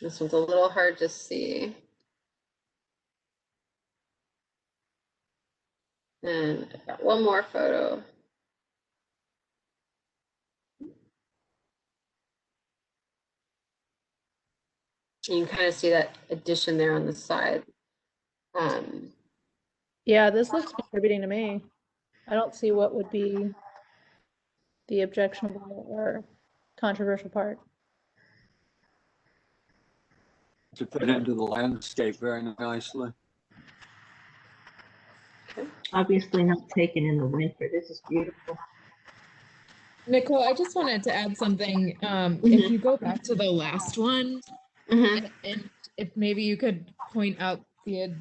A: This one's a little hard to see. And I've got one more photo. You can kind of see that addition there on the side.
H: Yeah, this looks contributing to me. I don't see what would be the objectionable or controversial part.
E: To fit into the landscape very nicely.
C: Obviously not taken in the winter. This is beautiful.
I: Nicole, I just wanted to add something. If you go back to the last one, and if maybe you could point out the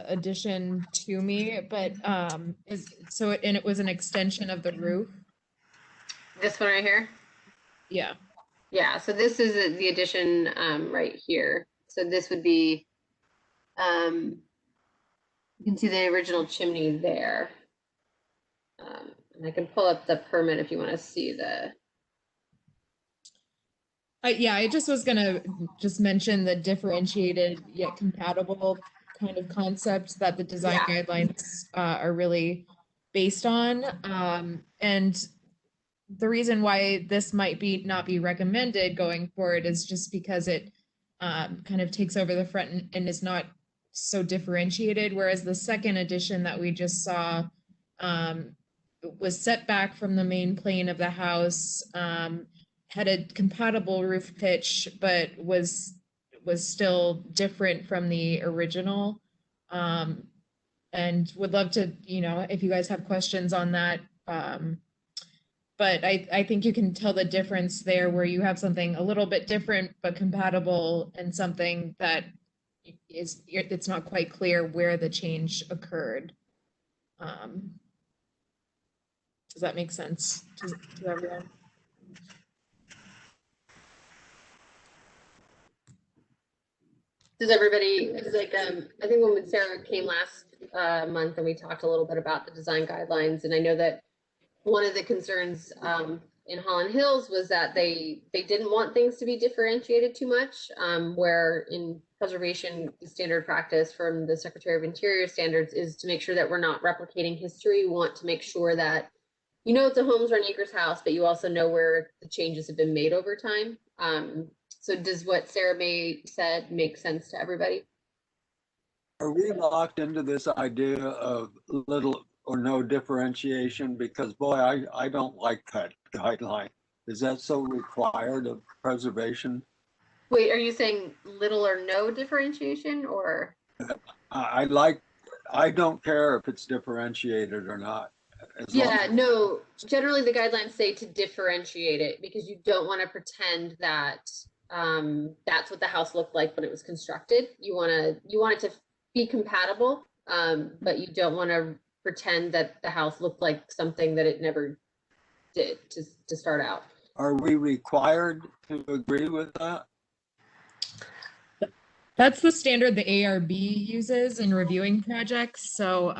I: addition to me, but it was an extension of the roof.
A: This one right here?
I: Yeah.
A: Yeah, so this is the addition right here. So this would be, you can see the original chimney there. And I can pull up the permit if you want to see the.
I: Yeah, I just was gonna just mention the differentiated yet compatible kind of concept that the design guidelines are really based on. And the reason why this might not be recommended going forward is just because it kind of takes over the front and is not so differentiated, whereas the second edition that we just saw was set back from the main plane of the house, had a compatible roof pitch, but was still different from the original. And would love to, if you guys have questions on that. But I think you can tell the difference there where you have something a little bit different but compatible and something that it's not quite clear where the change occurred. Does that make sense to everyone?
A: Does everybody, like, I think when Sarah came last month and we talked a little bit about the design guidelines, and I know that one of the concerns in Holland Hills was that they didn't want things to be differentiated too much, where in preservation standard practice from the Secretary of Interior standards is to make sure that we're not replicating history. We want to make sure that it's a Holmes Run Acres house, but you also know where the changes have been made over time. So does what Sarah May said make sense to everybody?
E: Are we locked into this idea of little or no differentiation? Because boy, I don't like that guideline. Is that so required of preservation?
A: Wait, are you saying little or no differentiation, or?
E: I don't care if it's differentiated or not.
A: Yeah, no, generally the guidelines say to differentiate it because you don't want to pretend that that's what the house looked like when it was constructed. You want it to be compatible, but you don't want to pretend that the house looked like something that it never did to start out.
E: Are we required to agree with that?
I: That's the standard the ARB uses in reviewing projects. So,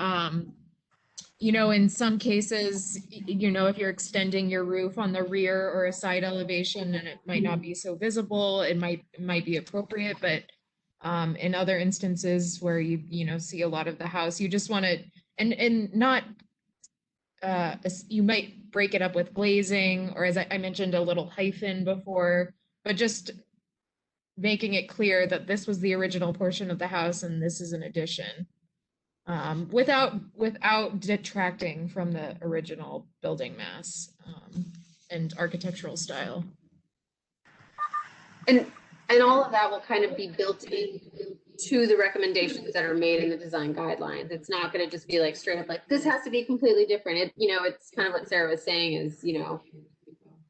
I: in some cases, if you're extending your roof on the rear or a side elevation and it might not be so visible, it might be appropriate. But in other instances where you see a lot of the house, you just want to, and not, you might break it up with glazing, or as I mentioned, a little hyphen before, but just making it clear that this was the original portion of the house and this is an addition. without detracting from the original building mass and architectural style.
A: And all of that will kind of be built into the recommendations that are made in the design guidelines. It's not going to just be like straight up like this has to be completely different. It, you know, it's kind of what Sarah was saying is, you know,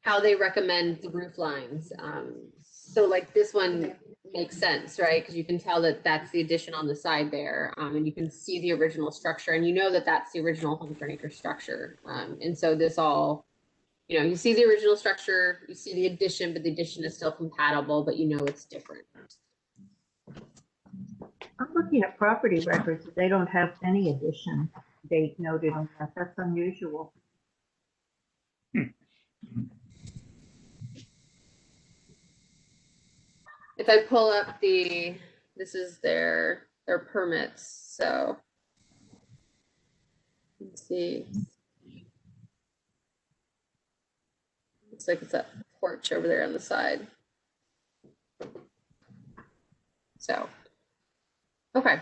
A: how they recommend the roof lines. So like this one makes sense, right? Because you can tell that that's the addition on the side there, and you can see the original structure, and you know that that's the original Homes for an Acre structure. And so this all, you know, you see the original structure, you see the addition, but the addition is still compatible, but you know it's different.
C: I'm looking at property records. They don't have any addition date noted on that. That's unusual.
A: If I pull up this is their permits, so let's see. Looks like it's that porch over there on the side. So, okay.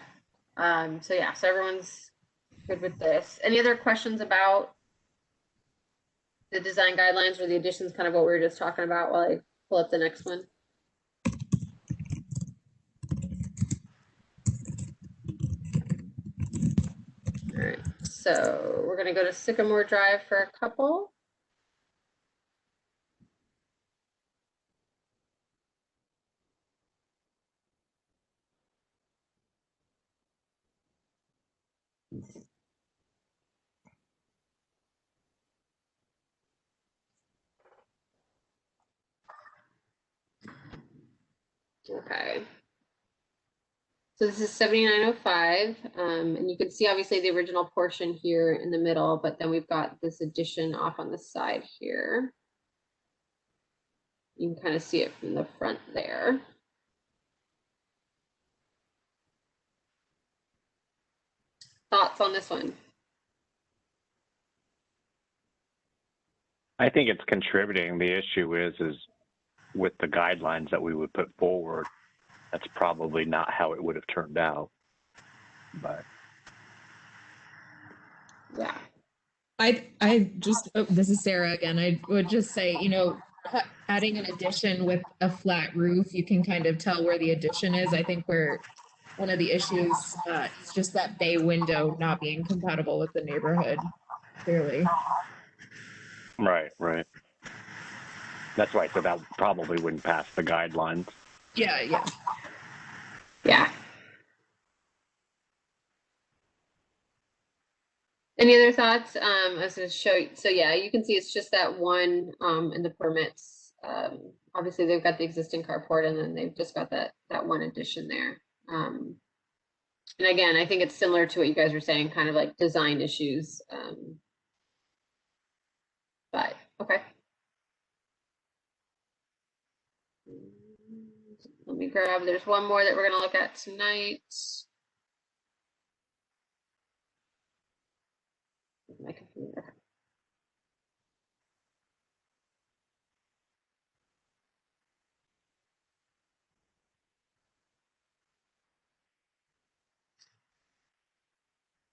A: So yeah, so everyone's good with this. Any other questions about the design guidelines or the additions, kind of what we were just talking about while I pull up the next one? All right, so we're gonna go to Sycamore Drive for a couple. Okay. So this is 7905, and you can see obviously the original portion here in the middle, but then we've got this addition off on the side here. You can kind of see it from the front there. Thoughts on this one?
D: I think it's contributing. The issue is with the guidelines that we would put forward, that's probably not how it would have turned out. But
A: yeah,
I: I just, oh, this is Sarah again. I would just say, you know, adding an addition with a flat roof, you can kind of tell where the addition is. I think where one of the issues is just that bay window not being compatible with the neighborhood, clearly.
D: right. That's why I said that probably wouldn't pass the guidelines.
I: Yeah.
A: Any other thoughts? I was going to show you. So yeah, you can see it's just that one in the permits. Obviously, they've got the existing carport, and then they've just got that one addition there. And again, I think it's similar to what you guys were saying, kind of like design issues. But okay. Let me grab, there's one more that we're going to look at tonight. My computer.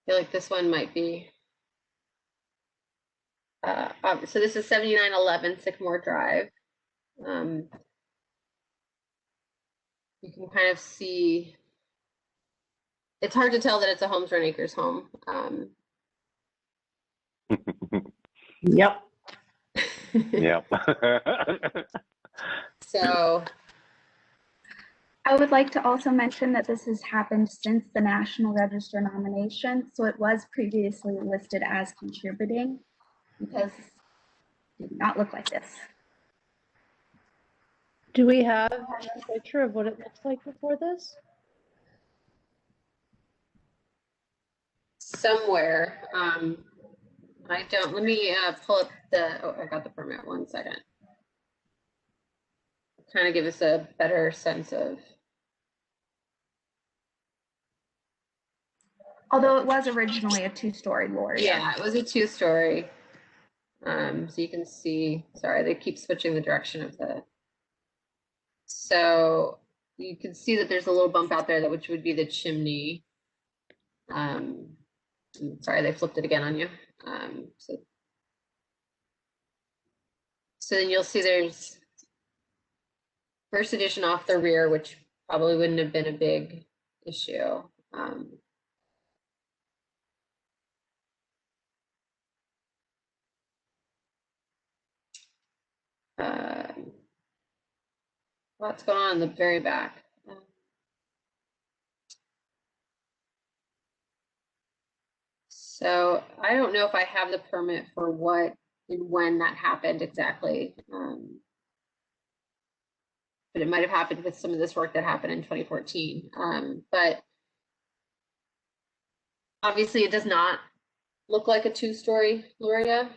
A: I feel like this one might be. So this is 7911 Sycamore Drive. You can kind of see, it's hard to tell that it's a Homes for an Acres home.
C: Yep.
D: Yep.
A: So
B: I would like to also mention that this has happened since the National Register nomination. So it was previously listed as contributing because it did not look like this.
H: Do we have a picture of what it looks like before this?
A: somewhere, I don't, let me pull up I got the permit, 1 second. Kind of give us a better sense of.
B: Although it was originally a 2-story Luria.
A: Yeah, it was a 2-story. So you can see, sorry, they keep switching the direction of the. So you can see that there's a little bump out there which would be the chimney. Sorry, they flipped it again on you. So then you'll see there's first edition off the rear, which probably wouldn't have been a big issue. What's going on in the very back? So I don't know if I have the permit for what and when that happened exactly. But it might have happened with some of this work that happened in 2014. But obviously it does not look like a two-story Luria.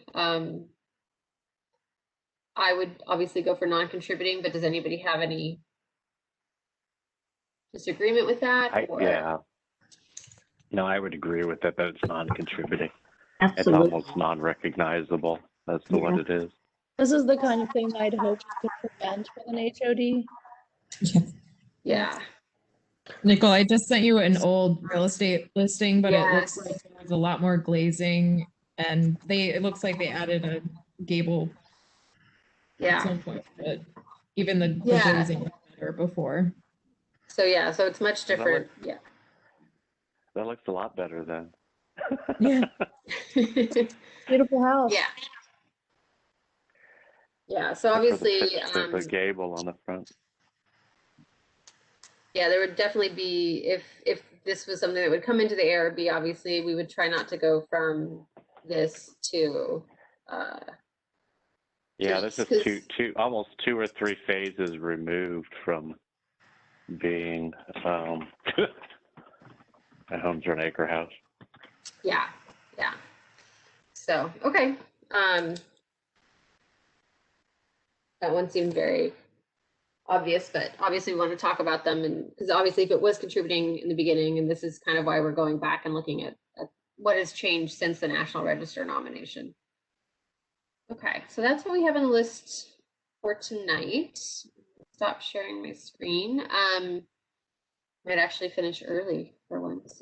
A: I would obviously go for non-contributing, but does anybody have any disagreement with that?
D: Yeah. No, I would agree with that it's non-contributing.
C: Absolutely.
D: It's almost non-recognizable as to what it is.
H: This is the kind of thing I'd hope to prevent with an HOD.
A: Yeah.
I: Nicole, I just sent you an old real estate listing, but it looks
A: Yes.
I: like there's a lot more glazing, and it looks like they added a gable at
A: Yeah.
I: some point, but even the
A: Yeah.
I: glazing was better before.
A: So yeah, so it's much different. Yeah.
D: That looks a lot better then.
I: Yeah.
H: Beautiful house.
A: Yeah. Yeah. So obviously,
D: the gable on the front.
A: yeah, there would definitely be, if this was something that would come into the ARB, obviously we would try not to go from this to
D: yeah, this is almost 2 or 3 phases removed from being a homes or an acre house.
A: Yeah, yeah. So okay. That one seemed very obvious, but obviously we want to talk about them, and because obviously if it was contributing in the beginning, and this is kind of why we're going back and looking at what has changed since the National Register nomination. Okay, so that's what we have on the list for tonight. Stop sharing my screen. Might actually finish early for once.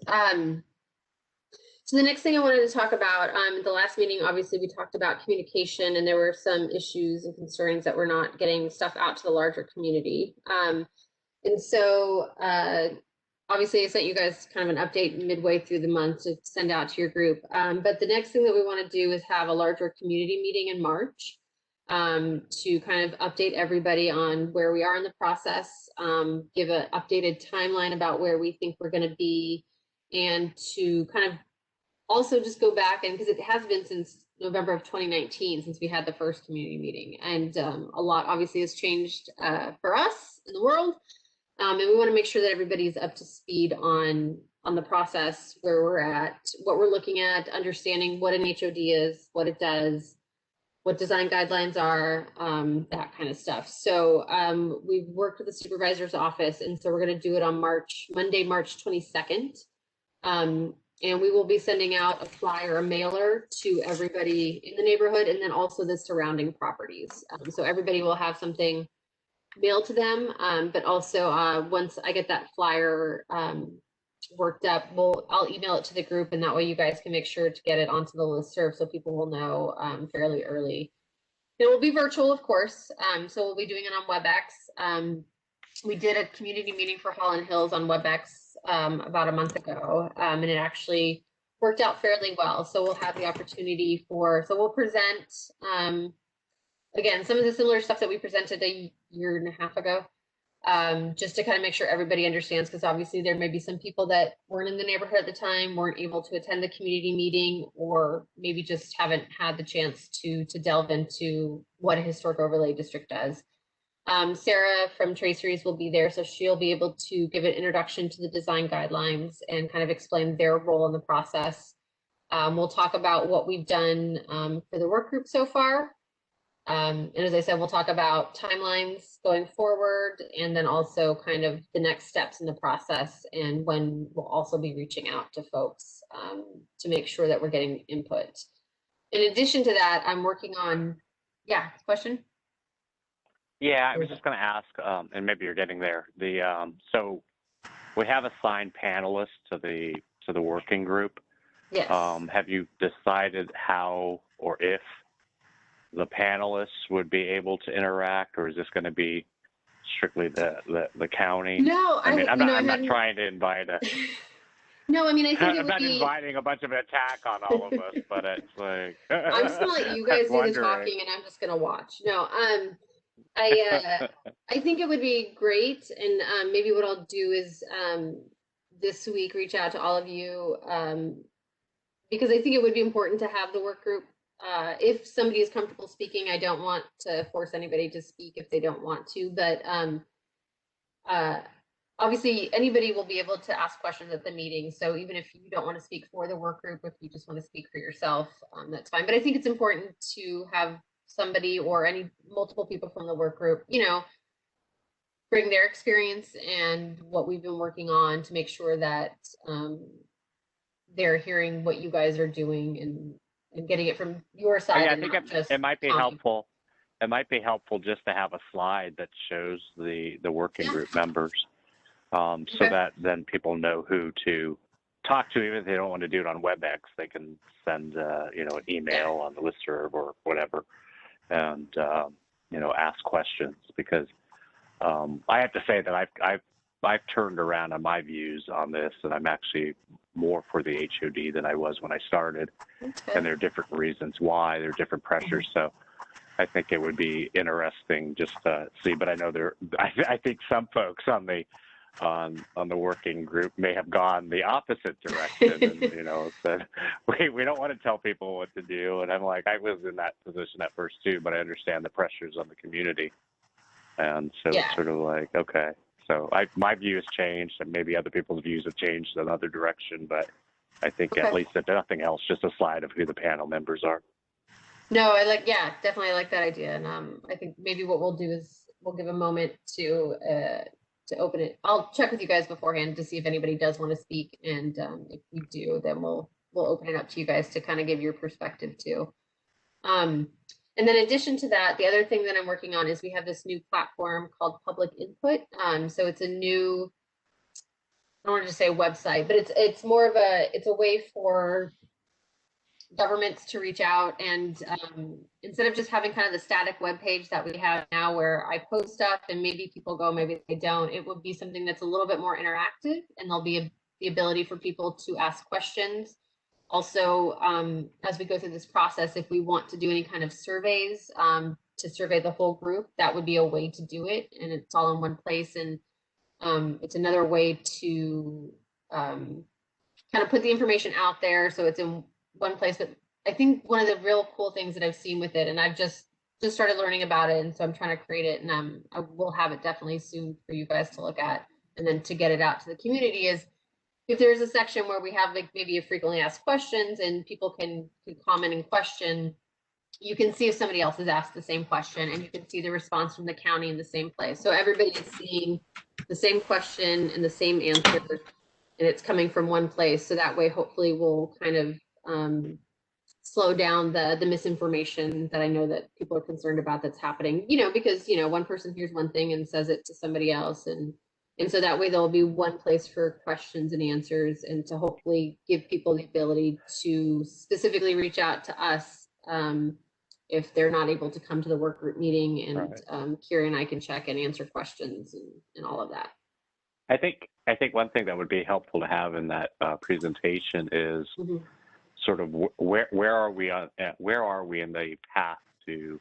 A: So the next thing I wanted to talk about, at the last meeting, obviously we talked about communication, and there were some issues and concerns that we're not getting stuff out to the larger community. And so obviously I sent you guys kind of an update midway through the month to send out to your group. But the next thing that we want to do is have a larger community meeting in March to kind of update everybody on where we are in the process, give an updated timeline about where we think we're going to be, and to kind of also just go back, and because it has been since November of 2019 since we had the first community meeting, and a lot obviously has changed for us in the world, and we want to make sure that everybody's up to speed on the process, where we're at, what we're looking at, understanding what an HOD is, what it does, what design guidelines are, that kind of stuff. So we've worked with the supervisor's office, and so we're going to do it on Monday, March 22nd. And we will be sending out a flyer, a mailer to everybody in the neighborhood, and then also the surrounding properties. So everybody will have something mailed to them, but also once I get that flyer worked up, I'll email it to the group, and that way you guys can make sure to get it onto the listserv so people will know fairly early. It will be virtual, of course, so we'll be doing it on WebEx. We did a community meeting for Holland Hills on WebEx about a month ago, and it actually worked out fairly well. So we'll have the opportunity so we'll present, again, some of the similar stuff that we presented a year and a half ago, just to kind of make sure everybody understands, because obviously there may be some people that weren't in the neighborhood at the time, weren't able to attend the community meeting, or maybe just haven't had the chance to delve into what a historic overlay district does. Sarah from Traceries will be there, so she'll be able to give an introduction to the design guidelines and kind of explain their role in the process. We'll talk about what we've done for the work group so far. And as I said, we'll talk about timelines going forward, and then also kind of the next steps in the process, and when we'll also be reaching out to folks to make sure that we're getting input. In addition to that, I'm working on, question?
D: Yeah, I was just going to ask, and maybe you're getting there. So we have assigned panelists to the to the working group.
A: Yes.
D: Have you decided how or if the panelists would be able to interact, or is this going to be strictly the county?
A: No,
D: I mean, I'm not
A: hadn't-
D: trying to invite a.
A: No, I mean, I think it
D: I'm
A: would
D: not
A: be.
D: inviting a bunch of an attack on all of us, but it's like.
A: I'm just gonna let you guys do the talking, and I'm just gonna watch. No, I think it would be great, and maybe what I'll do is this week reach out to all of you because I think it would be important to have the work group. If somebody is comfortable speaking, I don't want to force anybody to speak if they don't want to, but obviously anybody will be able to ask questions at the meeting. So even if you don't want to speak for the work group, if you just want to speak for yourself, that's fine. But I think it's important to have somebody or multiple people from the work group, bring their experience and what we've been working on to make sure that they're hearing what you guys are doing and getting it from your side.
D: Yeah, I think it might be helpful. It might be helpful just to have a slide that shows the working group members, so that then people know who to talk to. Even if they don't want to do it on WebEx, they can send an email on the listserv or whatever, and ask questions. Because I have to say that I've turned around on my views on this, and I'm actually more for the HOD than I was when I started.
A: Okay.
D: And there are different reasons why. There are different pressures. So I think it would be interesting just to see. But I know I think some folks on the working group may have gone the opposite direction, and said we don't want to tell people what to do. And I'm like, I was in that position at first too, but I understand the pressures on the community, and so it's sort of like, okay. So my view has changed, and maybe other people's views have changed in another direction. But I think at least if nothing else, just a slide of who the panel members are.
A: No, definitely like that idea. And I think maybe what we'll do is we'll give a moment to open it. I'll check with you guys beforehand to see if anybody does want to speak, and if we do, then we'll open it up to you guys to kind of give your perspective too. And then in addition to that, the other thing that I'm working on is we have this new platform called Public Input. So it's a new, I don't want to just say website, but it's more of it's a way for governments to reach out, and instead of just having kind of the static web page that we have now where I post stuff and maybe people go, maybe they don't, it would be something that's a little bit more interactive, and there'll be the ability for people to ask questions. Also, as we go through this process, if we want to do any kind of surveys to survey the whole group, that would be a way to do it, and it's all in one place. And it's another way to kind of put the information out there so it's in one place. But I think one of the real cool things that I've seen with it, and I've just started learning about it, and so I'm trying to create it, and I will have it definitely soon for you guys to look at and then to get it out to the community, is if there's a section where we have like maybe a frequently asked questions and people can comment and question, you can see if somebody else has asked the same question, and you can see the response from the county in the same place. So everybody is seeing the same question and the same answer, and it's coming from one place. So that way, hopefully we'll kind of slow down the misinformation that I know that people are concerned about that's happening, because, one person hears one thing and says it to somebody else. And so that way there'll be one place for questions and answers, and to hopefully give people the ability to specifically reach out to us if they're not able to come to the work group meeting, and Kira and I can check and answer questions and all of that.
D: I think one thing that would be helpful to have in that presentation is sort of where are we in the path to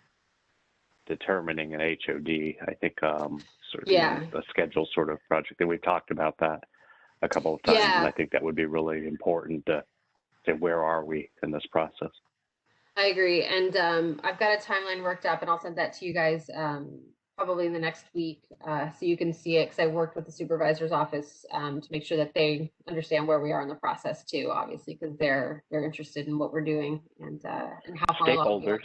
D: determining an HOD. I think sort of the schedule sort of project, and we've talked about that a couple of times, and I think that would be really important to say where are we in this process.
A: I agree, and I've got a timeline worked up, and I'll send that to you guys probably in the next week, so you can see it, because I worked with the supervisor's office to make sure that they understand where we are in the process too, obviously, because they're interested in what we're doing and how far along we are.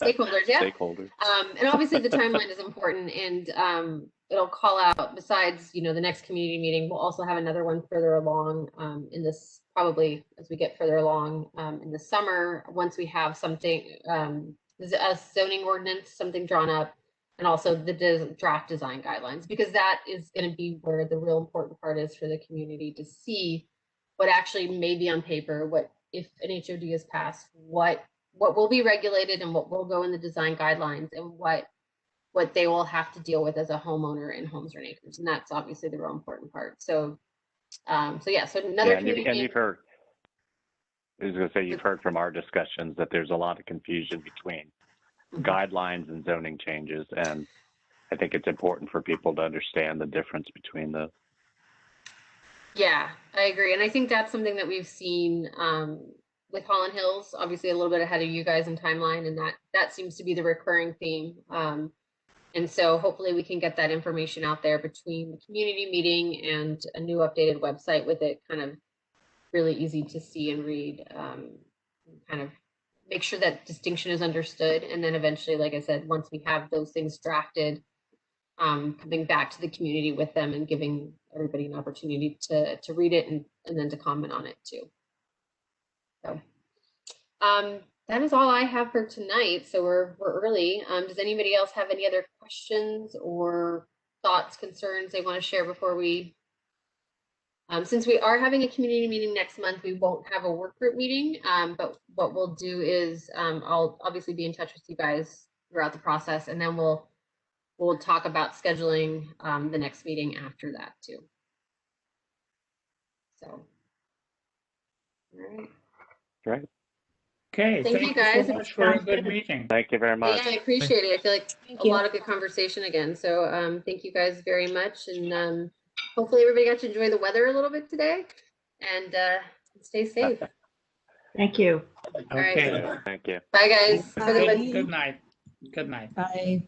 A: Stakeholders, yeah.
D: Stakeholders.
A: And obviously the timeline is important, and it'll call out, besides the next community meeting, we'll also have another one further along in this, probably as we get further along in the summer, once we have something, a zoning ordinance, something drawn up, and also the draft design guidelines, because that is going to be where the real important part is for the community to see what actually may be on paper, what if an HOD is passed, what will be regulated and what will go in the design guidelines, and what they will have to deal with as a homeowner in homes or acres. And that's obviously the real important part. So, so another community.
D: And you've heard, I was going to say, you've heard from our discussions that there's a lot of confusion between guidelines and zoning changes. And I think it's important for people to understand the difference between those.
A: Yeah, I agree. And I think that's something that we've seen with Holland Hills, obviously a little bit ahead of you guys in timeline. And that seems to be the recurring theme. And so hopefully we can get that information out there between the community meeting and a new updated website with it kind of really easy to see and read, kind of make sure that distinction is understood. And then eventually, like I said, once we have those things drafted, coming back to the community with them and giving everybody an opportunity to read it and then to comment on it too. So that is all I have for tonight. So we're early. Does anybody else have any other questions or thoughts, concerns they want to share before we? Since we are having a community meeting next month, we won't have a work group meeting. But what we'll do is I'll obviously be in touch with you guys throughout the process, and then we'll talk about scheduling the next meeting after that too. So, all right.
D: Great.
F: Okay,
A: Thank you guys.
F: so much for a good meeting.
D: Thank you very much.
A: Yeah, I appreciate it. I feel like
H: Thank
A: a
H: you.
A: lot of good conversation again. So thank you guys very much. And hopefully everybody got to enjoy the weather a little bit today and stay safe.
C: Thank you.
A: All right.
F: Okay.
D: Thank you.
A: Bye guys.
J: Bye.
A: Everybody.
F: Good night. Good night.
J: Bye.